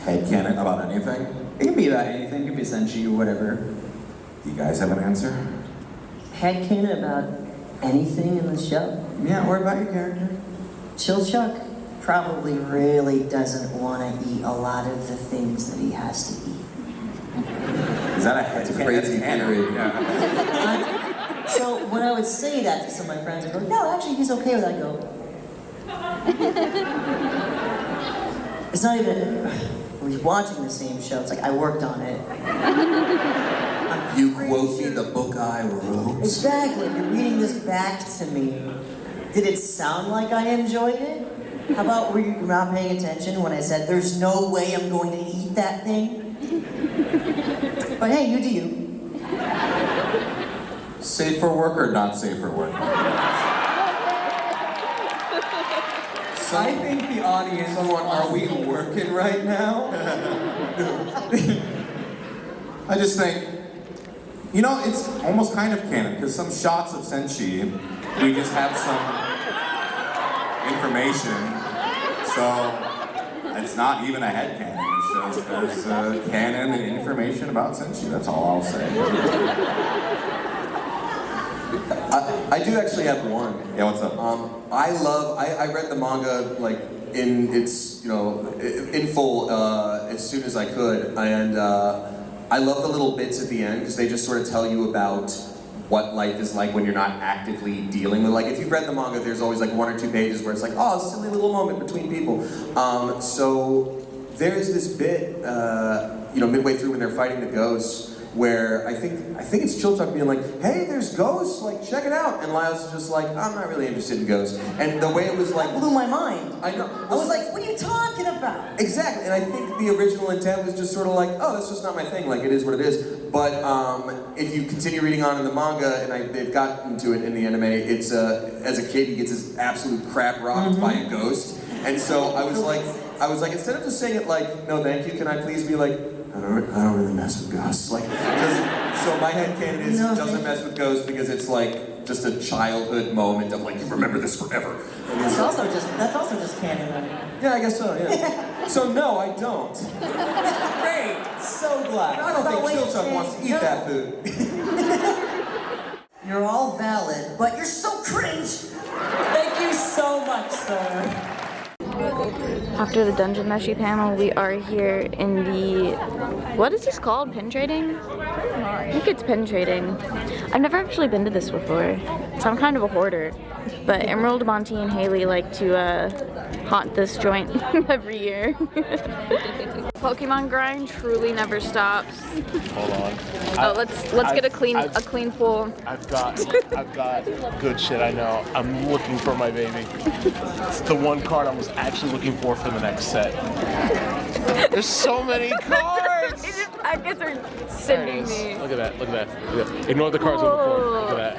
Headcanon about anything? It can be about anything, it can be Senshi or whatever. Do you guys have an answer? Headcanon about anything in the show? Yeah, or about your character. Chill Chuck probably really doesn't want to eat a lot of the things that he has to eat. Is that a crazy theory? Yeah. So when I would say that to some of my friends, I go, no, actually he's okay with that. I go, it's not even, we're watching the same show. It's like, I worked on it. You quote me the book I wrote. Exactly, you're reading this back to me. Did it sound like I enjoyed it? How about were you not paying attention when I said, there's no way I'm going to eat that thing? But hey, you do you. Safe for work or not safe for work? I think the audience... Are we working right now? I just think, you know, it's almost kind of canon, because some shots of Senshi, we just have some information, so it's not even a headcanon. It's just there's canon and information about Senshi, that's all I'll say. I do actually have one. Yeah, what's up? I read the manga like in its, you know, in full as soon as I could, and I love the little bits at the end because they just sort of tell you about what life is like when you're not actively dealing with, like if you've read the manga, there's always like 1 or 2 pages where it's like, oh, a silly little moment between people. So there's this bit, you know, midway through when they're fighting the ghosts, where I think it's Chiltuck being like, hey, there's ghosts, like, check it out. And Lyle's just like, I'm not really interested in ghosts. And the way it was like... blew my mind. I know. I was like, what are you talking about? Exactly, and I think the original intent was just sort of like, oh, that's just not my thing, like, it is what it is. But if you continue reading on in the manga, and they've gotten to it in the anime, it's, as a kid, he gets his absolute crap rocked by a ghost. And so I was like, instead of just saying it like, no thank you, can I please be like, I don't really mess with ghosts. Like, so my headcanon is doesn't mess with ghosts because it's like just a childhood moment of like, you remember this forever. That's also just canon. Yeah, I guess so, yeah. So no, I don't. Great, so glad. I don't think Chiltuck wants to eat that food. You're all valid, but you're so cringe. Thank you so much, sir. After the Dungeon Meshi panel, we are here in the, what is this called? Pin trading? I think it's penetrating. I've never actually been to this before, so I'm kind of a hoarder. But Emerald, Monty, and Haley like to haunt this joint every year. Pokemon grind truly never stops. Hold on. Oh, let's get a clean pool. I've got good shit. I know. I'm looking for my baby. It's the one card I was actually looking for the next set. There's so many cards. These packets are sending me. Look at that. Look at that. Ignore the cards on the floor. Look at that.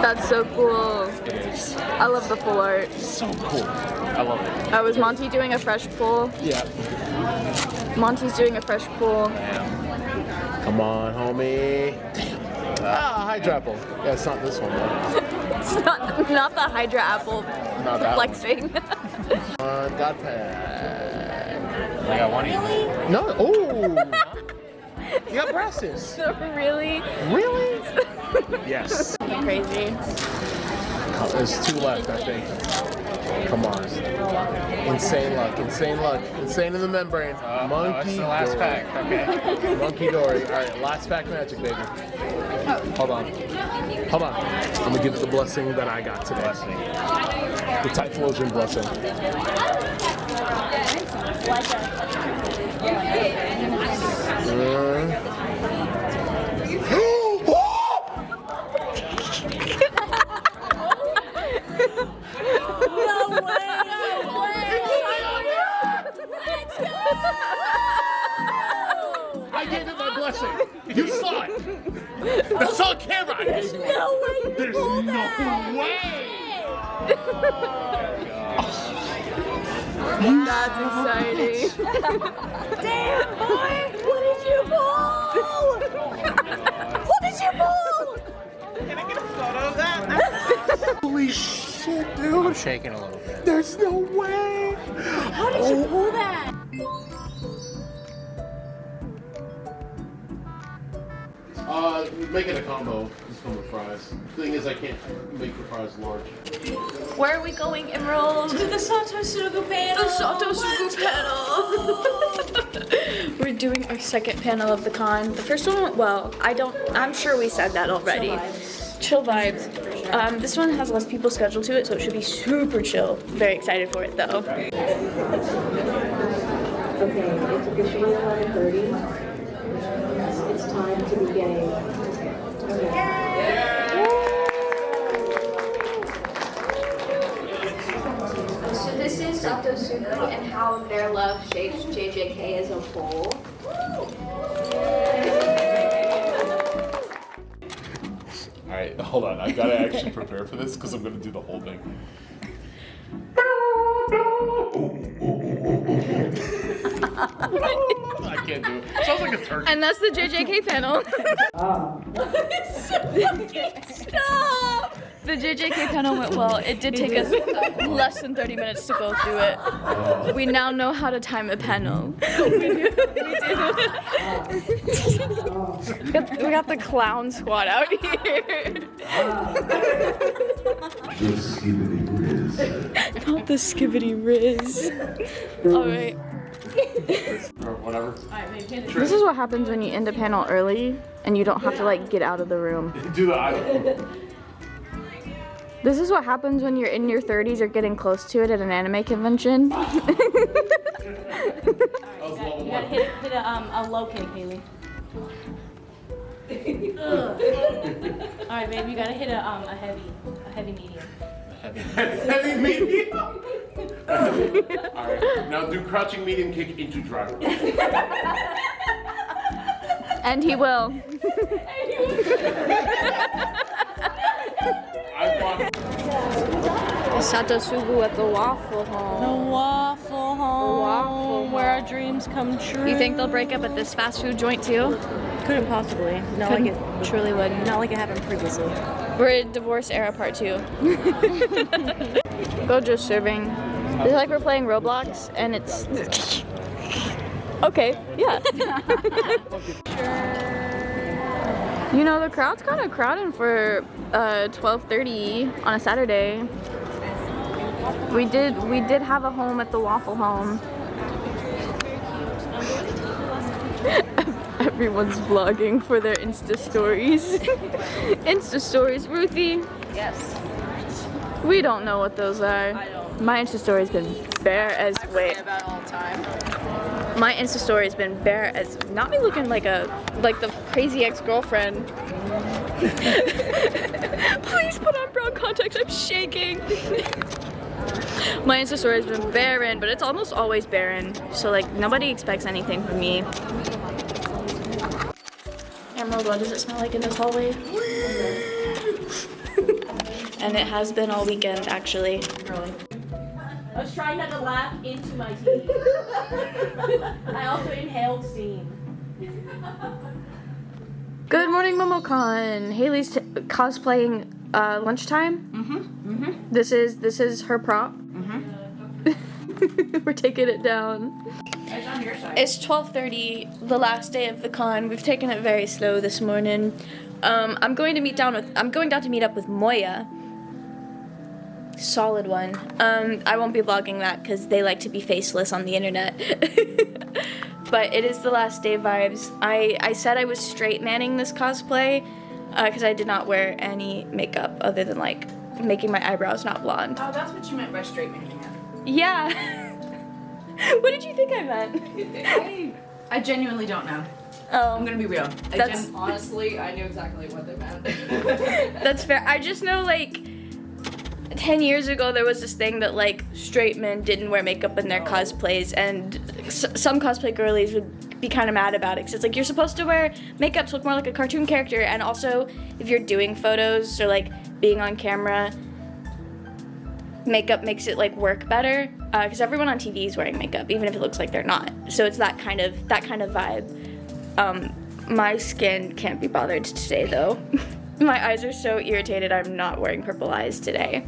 That's so cool. It is. I love the full art. So cool. I love it. Oh, was Monty doing a fresh pull? Yeah. Monty's doing a fresh pull. Come on, homie. Damn. Ah, Hydra Apple. Yeah, it's not this one though. It's not the Hydra Apple Not that flexing. God pack. I got one. Really? No. Oh. You got brasses. Really? Really? Yes. Crazy. There's 2 left, I think. Come on. Insane luck. Insane luck. Insane in the membrane. Monkey. That's the last Dory. pack. Okay. Monkey Dory. All right, last pack magic, baby. Hold on. Hold on. I'm gonna give it the blessing that I got today. The Typhlosion blessing. I gave it my blessing. You saw it. That's on camera. There's no way. There's no way. That's exciting. Damn, boy! What did you pull? What did you pull? Can I get a photo of that? Holy shit, dude. I'm shaking a little bit. There's no way. How did you pull that? Make it a combo. Just come with fries. The thing is, I can't make the fries large. Where are we going, Emerald? To the Sato Sugu panel. The Sato Sugu panel. We're doing our second panel of the con. The first one, well, I'm sure we said that already. Chill vibes. This one has less people scheduled to it, so it should be super chill. Very excited for it, though. Okay, it's officially 11:30. It's time to begin. So this is Sato Sugu and how their love shapes JJK as a whole. Alright, hold on. I gotta actually prepare for this because I'm gonna do the whole thing. I can't do it. Sounds like a turkey. And that's the JJK panel. Stop! The JJK panel went well. It did take us less than 30 minutes to go through it. We now know how to time a panel. We got the clown squad out here. Not the skibbity riz. Alright. Whatever. This is what happens when you end a panel early and you don't have to like get out of the room. Do the idol. This is what happens when you're in your 30s or getting close to it at an anime convention. You gotta hit a low kick, Haley. Alright, babe, you gotta hit a heavy medium. Heavy medium? Alright, now do crouching medium kick into driver. And he will. Sato Sugu at the Waffle Home. The Waffle Home. Where our dreams come true. You think they'll break up at this fast food joint too? Couldn't possibly. Not like it truly would. Not like it happened previously. We're in divorce era part 2. Gojo's serving. It's like we're playing Roblox and it's okay, yeah. You know, the crowd's kind of crowding for 12:30 on a Saturday. We did have a home at the Waffle Home. Everyone's vlogging for their Insta stories. Insta stories, Ruthie. Yes. We don't know what those are. I don't. My Insta story's been bare as I wait. forget about it all the time. My Insta story's been bare as not me looking like the crazy ex-girlfriend. Please put on brown contacts. I'm shaking. My Insta story's been barren, but it's almost always barren. So like nobody expects anything from me. Emerald, what does it smell like in this hallway? And it has been all weekend, actually. Really? I was trying not to laugh into my teeth. I also inhaled steam. Good morning, Momocon. Haley's cosplaying lunchtime. This is her prop. We're taking it down. It's on your side. It's 12:30, the last day of the con. We've taken it very slow this morning. I'm going down to meet up with Moya. Solid one. I won't be vlogging that because they like to be faceless on the internet. But it is the last day vibes. I said I was straight manning this cosplay because I did not wear any makeup other than like making my eyebrows not blonde. Oh, that's what you meant by straight manning. Yeah. What did you think I meant? I genuinely don't know. Oh, I'm gonna be real. Honestly, I knew exactly what they meant. That's fair. I just know like 10 years ago there was this thing that like straight men didn't wear makeup in their cosplays, and some cosplay girlies would be kind of mad about it because it's like you're supposed to wear makeup to look more like a cartoon character, and also if you're doing photos or like being on camera, makeup makes it like work better because everyone on TV is wearing makeup even if it looks like they're not, so it's that kind of vibe. My skin can't be bothered today though. My eyes are so irritated. I'm not wearing purple eyes today.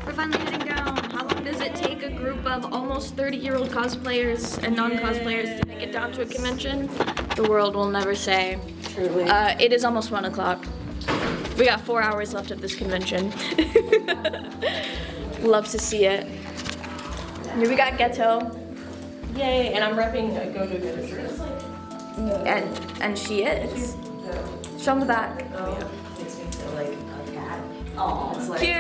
We're finally heading down. How long does it take a group of almost 30-year-old cosplayers and non-cosplayers to make it down to a convention? The world will never say. Truly. It is almost 1 o'clock. We got 4 hours left of this convention. Love to see it. Here we got Ghetto. Yay, and I'm repping Go-Go Goodness. And she is. Show 'em the back. Oh, yeah. Makes me feel like a cat. Oh, it's like, cute.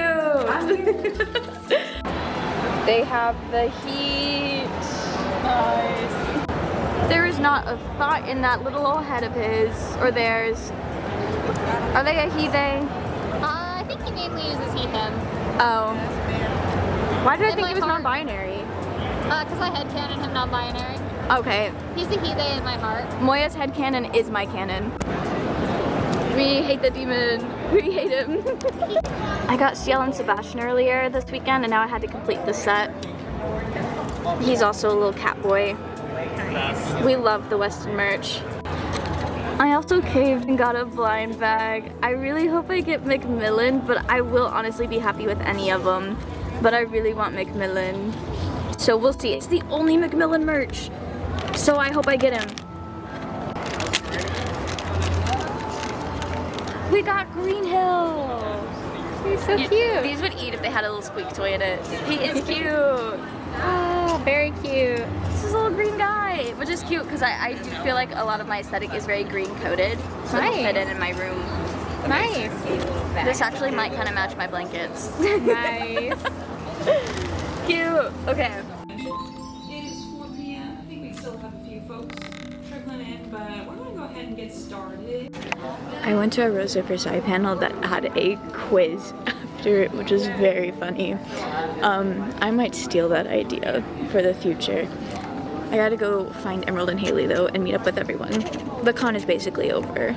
They have the heat. Nice. There is not a thought in that little old head of his or theirs. Are they a he, they? I think he mainly uses he, him. Oh. Why did I In think my it was heart. non-binary? Because I headcanon him non-binary. Okay. He's a he, they in my heart. Moya's headcanon is my canon. We hate the demon. We hate him. I got Ciel and Sebastian earlier this weekend, and now I had to complete the set. He's also a little cat boy. Nice. We love the Weston merch. I also caved and got a blind bag. I really hope I get Macmillan, but I will honestly be happy with any of them. But I really want Macmillan. So we'll see. It's the only Macmillan merch. So I hope I get him. We got Green Hill. He's so cute. These would eat if they had a little squeak toy in it. He is cute. Oh, very cute. This is a little green guy, which is cute because I do feel like a lot of my aesthetic is very green coded. So it'll fit in my room. Nice. This actually might kind of match my blankets. Nice. Cute. Okay. It is 4 p.m. I think we still have a few folks trickling in, but we're going to go ahead and get started. I went to a Rosa Versailles panel that had a quiz after it, which was very funny. I might steal that idea for the future. I gotta go find Emerald and Haley though and meet up with everyone. The con is basically over.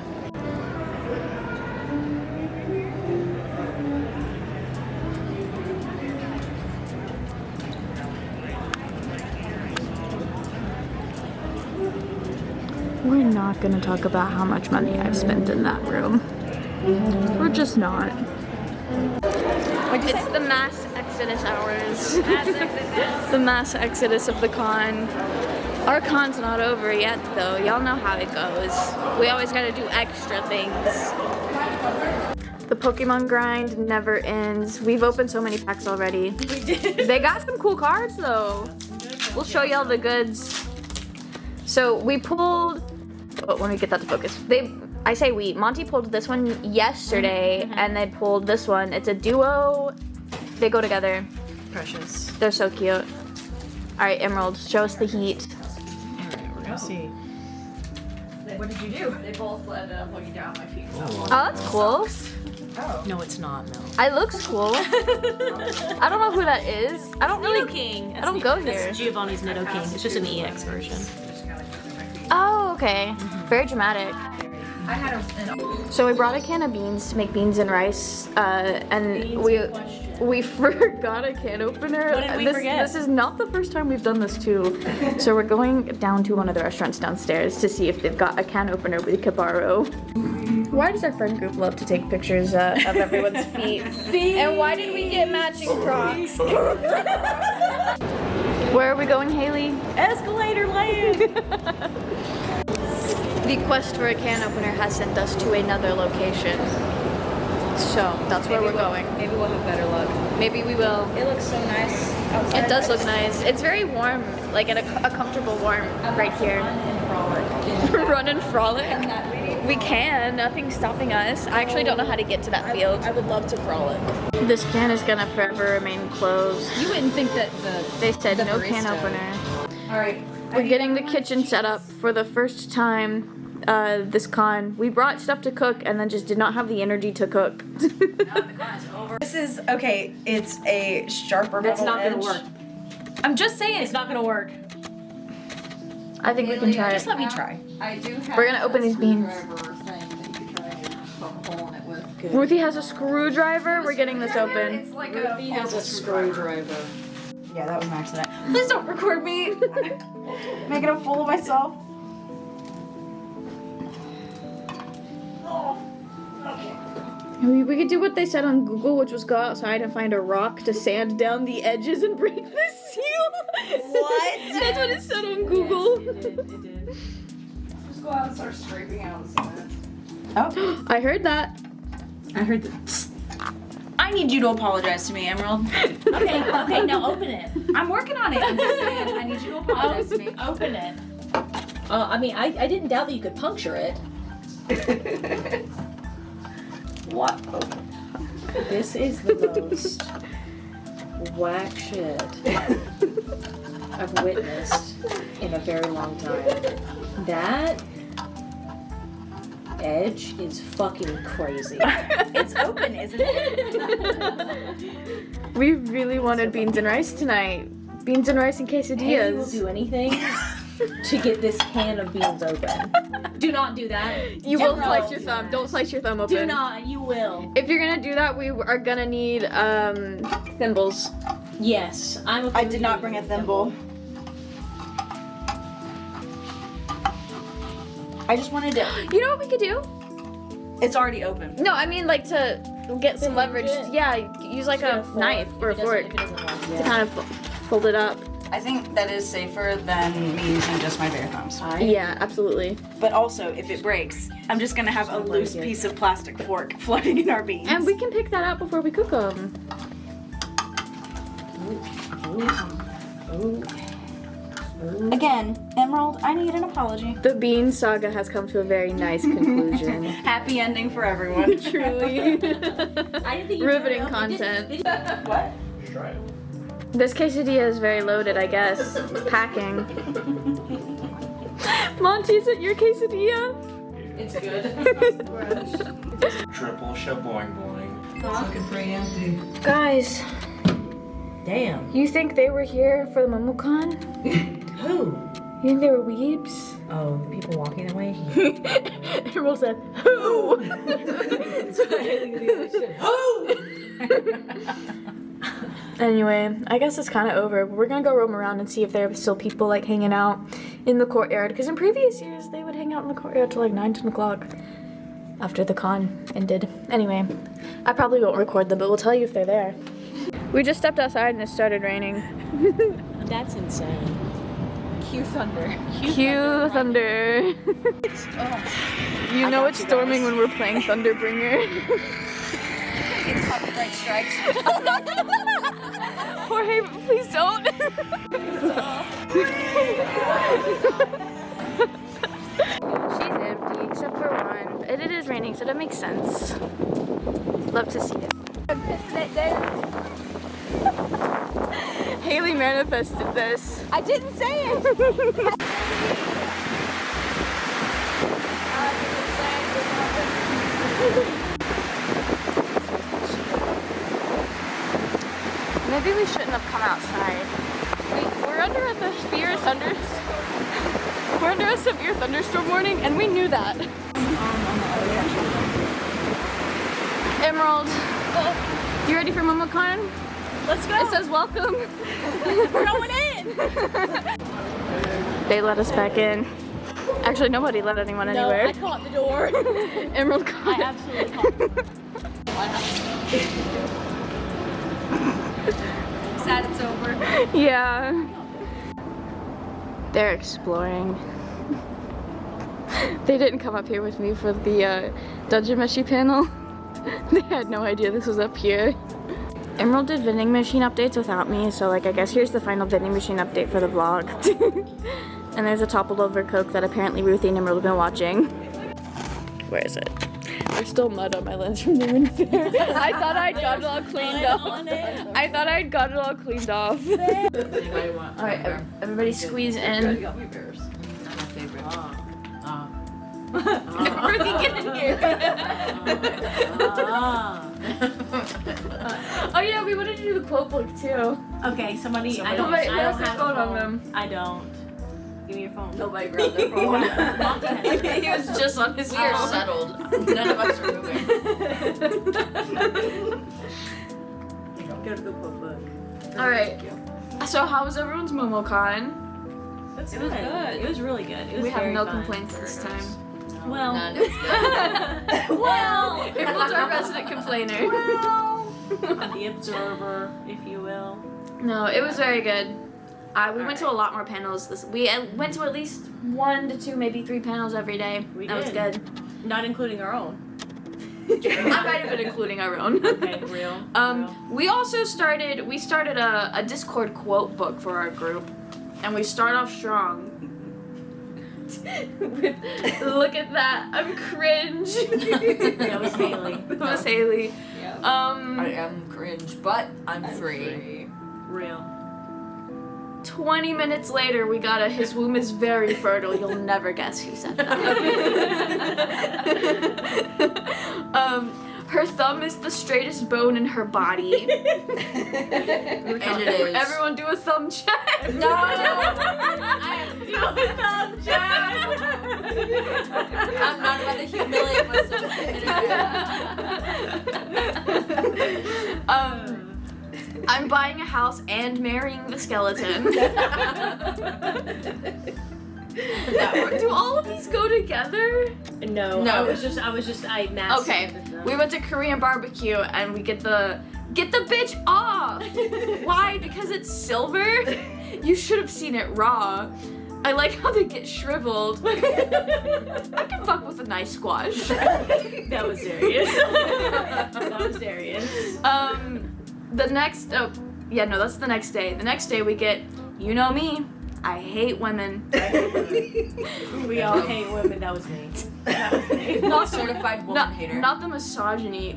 We're not gonna talk about how much money I've spent in that room. We're just not. It's the mass exodus hours. The mass exodus of the con. Our con's not over yet though. Y'all know how it goes. We always gotta do extra things. The Pokemon grind never ends. We've opened so many packs already. We did. They got some cool cards though. We'll show y'all the goods. So we pulled, oh, let me get that to focus. Monty pulled this one yesterday, and they pulled this one. It's a duo. They go together. Precious. They're so cute. All right, Emerald, show us the heat. All right, we're gonna see. What did you do? They both landed up looking down at my feet. Oh, that's cool. Oh. No, it's not, no. It looks cool. I don't know who that is. I don't really. King. I don't go here. That's Giovanni's Nido King. It's just an EX version. Oh, okay. Very dramatic. I had So we brought a can of beans to make beans and rice, and we forgot a can opener. What did we forget? This is not the first time we've done this too. So we're going down to one of the restaurants downstairs to see if they've got a can opener we could borrow. Why does our friend group love to take pictures of everyone's feet? And why did we get matching Crocs? Where are we going, Haley? Escalator land! The quest for a can opener has sent us to another location. So that's where we're going. Maybe we'll have better luck. Maybe we will. It looks so nice outside. It does look nice. It's very warm, like a comfortable warm right here. Run and frolic. Run and frolic? We can. Nothing's stopping us. I actually don't know how to get to that field. I would love to frolic. This can is gonna forever remain closed. You wouldn't think that They said no barista- can opener. All right. We're getting the kitchen set up for the first time this con. We brought stuff to cook and then just did not have the energy to cook. This is okay. It's a sharper That's metal not gonna edge. work. I'm just saying It's not gonna work. I think we can try Just it. let me try. I do have We're gonna open these beans. Ruthie has a screwdriver. We're getting this open. It's like Ruthie has a screwdriver. Yeah, that was an accident. Please don't record me. Making a fool of myself. We could do what they said on Google, which was go outside and find a rock to sand down the edges and break the seal. What? That's what it said on Google. It did. Just go out and start scraping out some. Oh, I heard that. I heard that. I need you to apologize to me, Emerald. Okay, now open it. I'm working on it. I'm just saying, I need you to apologize to me. Open it. I mean, I didn't doubt that you could puncture it. what? This is the most whack shit I've witnessed in a very long time. That edge is fucking crazy. It's open, isn't it? We really wanted beans and rice tonight. Beans and rice and Haley will quesadillas. do anything to get this can of beans open. Do not do that. You will slice your thumb. Don't slice your thumb open. Do not. You will. If you're gonna do that, we are gonna need thimbles. Yes, I'm. Okay I did not bring a thimble. I just wanted to. You know what we could do? It's already open. No, I mean like to get some leverage. Yeah, use like a knife or a fork to kind of fold it up. I think that is safer than me using just my bare thumbs. Yeah, absolutely. But also, if it breaks, I'm just gonna have a loose piece of plastic fork floating in our beans. And we can pick that out before we cook them. Again, Emerald, I need an apology. The bean saga has come to a very nice conclusion. Happy ending for everyone. Truly. I didn't think you Riveting content. What? Try it. This quesadilla is very loaded, I guess. It's packing. Monty, is it your quesadilla? It's good. Triple shaboing boing. It's looking pretty empty. Guys, Damn. you think they were here for the Momocon? Who? You think they were weebs? Oh, the people walking away. Emerald said, who? Anyway, I guess it's kind of over, but we're gonna go roam around and see if there are still people like hanging out in the courtyard, because in previous years they would hang out in the courtyard till like 9, 10 o'clock after the con ended. Anyway, I probably won't record them, but we'll tell you if they're there. We just stepped outside and it started raining. That's insane. Cue thunder. Cue thunder. You know it's storming when we're playing Thunderbringer. It's copyright strikes. Jorge, please don't. again. It is raining, so that makes sense. Love to see it. I'm pissing it down. Haley manifested this. I didn't say it! Maybe we shouldn't have come outside. We're under a severe thunderstorm warning, and we knew that. Emerald, you ready for Momocon? Let's go. It says welcome. We're going in. They let us back in. Actually, nobody let anyone anywhere. No, I caught the door. Emerald caught I absolutely caught it. Sad it's over. Yeah. They're exploring. They didn't come up here with me for the Dungeon Meshy panel. They had no idea this was up here. Emerald did vending machine updates without me, so like I guess here's the final vending machine update for the vlog. And there's a toppled over Coke that apparently Ruthie and Emerald have been watching. Where is it? There's still mud on my lens from the wind fair. I thought I'd got it all cleaned off. Alright, everybody squeeze in. Ruthie, get in here. Oh yeah, we wanted to do the quote book too. Okay, somebody I don't Nobody have has their a phone on phone. them. I don't. Give me your phone. Nobody grabbed their phone. He was just on his We are phone. settled. None of us are moving. Go to the quote book. Alright. So how was everyone's Momocon? It was good. It was really good. It was We have very no fun. complaints this time. Well, None. It's good. Well, Emerald's our resident complainer. the observer, if you will. No, it was very good. We went to a lot more panels. We went to at least 1 to 2, maybe 3 panels every day. That was good. Not including our own. I might have been including our own. Okay, real. We also started a Discord quote book for our group, and we start off strong. Look at that! I'm cringe. That was Haley. That was Haley. Yeah. I am cringe, but I'm free. Real. 20 minutes later, we got his womb is very fertile. You'll never guess who said that. Her thumb is the straightest bone in her body. And it is. Everyone do a thumb check. No! I am doing a thumb check! I'm not about to humiliate myself. I'm buying a house and marrying the skeleton. Do all of these go together? No. I was just I masked. Okay, we went to Korean barbecue and we get the bitch off. Why? Because it's silver? You should have seen it raw. I like how they get shriveled. I can fuck with a nice squash. That was Darius. That was Darius. That's the next day. The next day we get, you know me, I hate women. We all hate women. That was me. Not certified woman hater. Not the misogyny.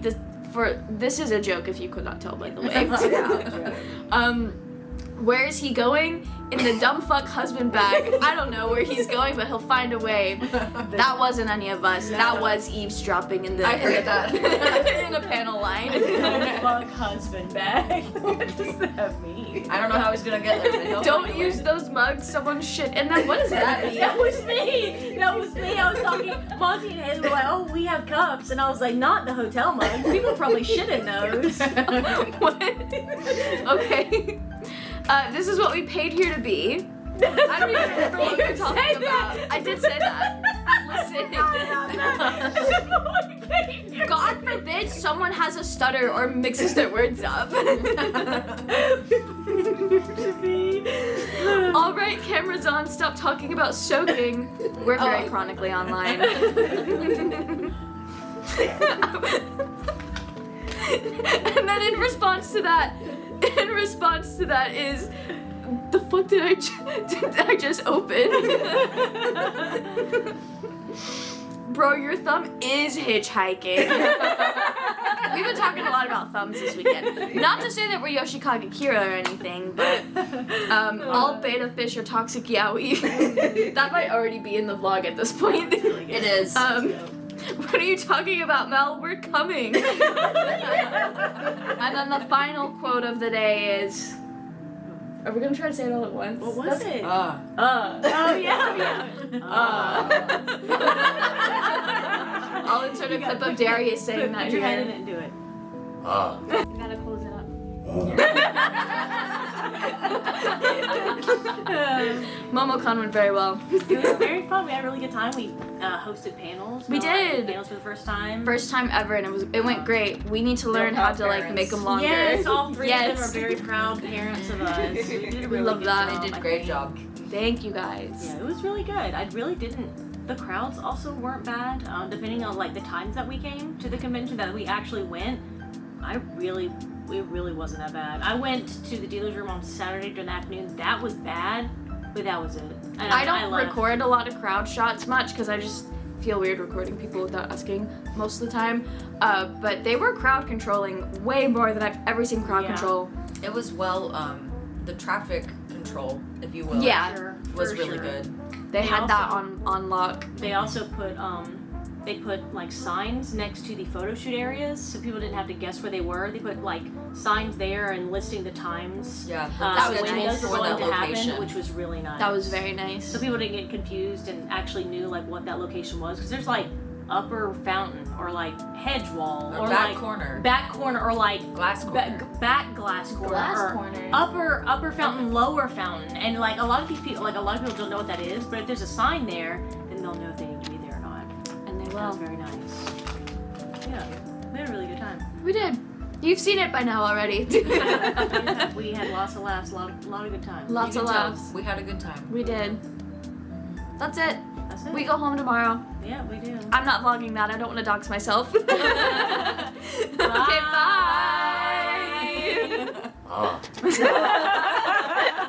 This is a joke if you could not tell by the way. Where is he going? In the dumb fuck husband bag. I don't know where he's going, but he'll find a way. That wasn't any of us. That was eavesdropping in the in a panel line. Dumb fuck husband bag. What does that mean? I don't know how he's gonna get there. But Don't use those mugs. Someone shit in them. What does that mean? That was me. That was me. I was talking. Monty and Haley were like, "Oh, we have cups," and I was like, "Not the hotel mugs. People probably shit in those." What? Okay. This is what we paid here to be. I don't even remember what we were talking about. I did say that. Listen. God forbid someone has a stutter or mixes their words up. All right, cameras on. Stop talking about soaking. We're very chronically online. And then in response to that is, the fuck did I just open? bro, your thumb is hitchhiking. We've been talking a lot about thumbs this weekend. Not to say that we're Yoshikage Kira or anything, but all beta fish are toxic yaoi. That might already be in the vlog at this point. It is. What are you talking about, Mel? We're coming. And then the final quote of the day is... Are we gonna try to say it all at once? What was it? Oh, yeah. I'll insert a clip of Darius saying that Put your head in here. it and do it. You gotta close it up. Momocon went very well. It was very fun. We had a really good time. We hosted panels. We did. Panels for the first time. First time ever, and it went great. We need to learn how to like make them longer. Yes, all three of them are very proud parents of us. We did a really love good that. job. They did a great job. Thank you guys. Yeah, it was really good. I really didn't. The crowds also weren't bad. Depending on like the times that we came to the convention that we actually went, it really wasn't that bad. I went to the dealer's room on Saturday during the afternoon. That was bad, but that was it. And I don't record a lot of crowd shots much because I just feel weird recording people without asking most of the time. But they were crowd controlling way more than I've ever seen crowd control. It was the traffic control, if you will. Yeah, was really good. They had that on lock. They also put they put like signs next to the photo shoot areas so people didn't have to guess where they were. They put like signs there and listing the times. Yeah, that was when nice. those were going to happen, which was really nice. That was very nice. So people didn't get confused and actually knew like what that location was, because there's like upper fountain or like hedge wall or back like corner or like glass corner, back glass corner, upper fountain, lower fountain, and like a lot of people don't know what that is, but if there's a sign there, then they'll know if they need to be there or not. And they will. That was very nice. Yeah, we had a really good time. We did. You've seen it by now already. We had lots of laughs, a lot of good times. Lots of laughs. We had a good time. We did. That's it. We go home tomorrow. Yeah, we do. I'm not vlogging that. I don't want to dox myself. Bye. Okay, bye.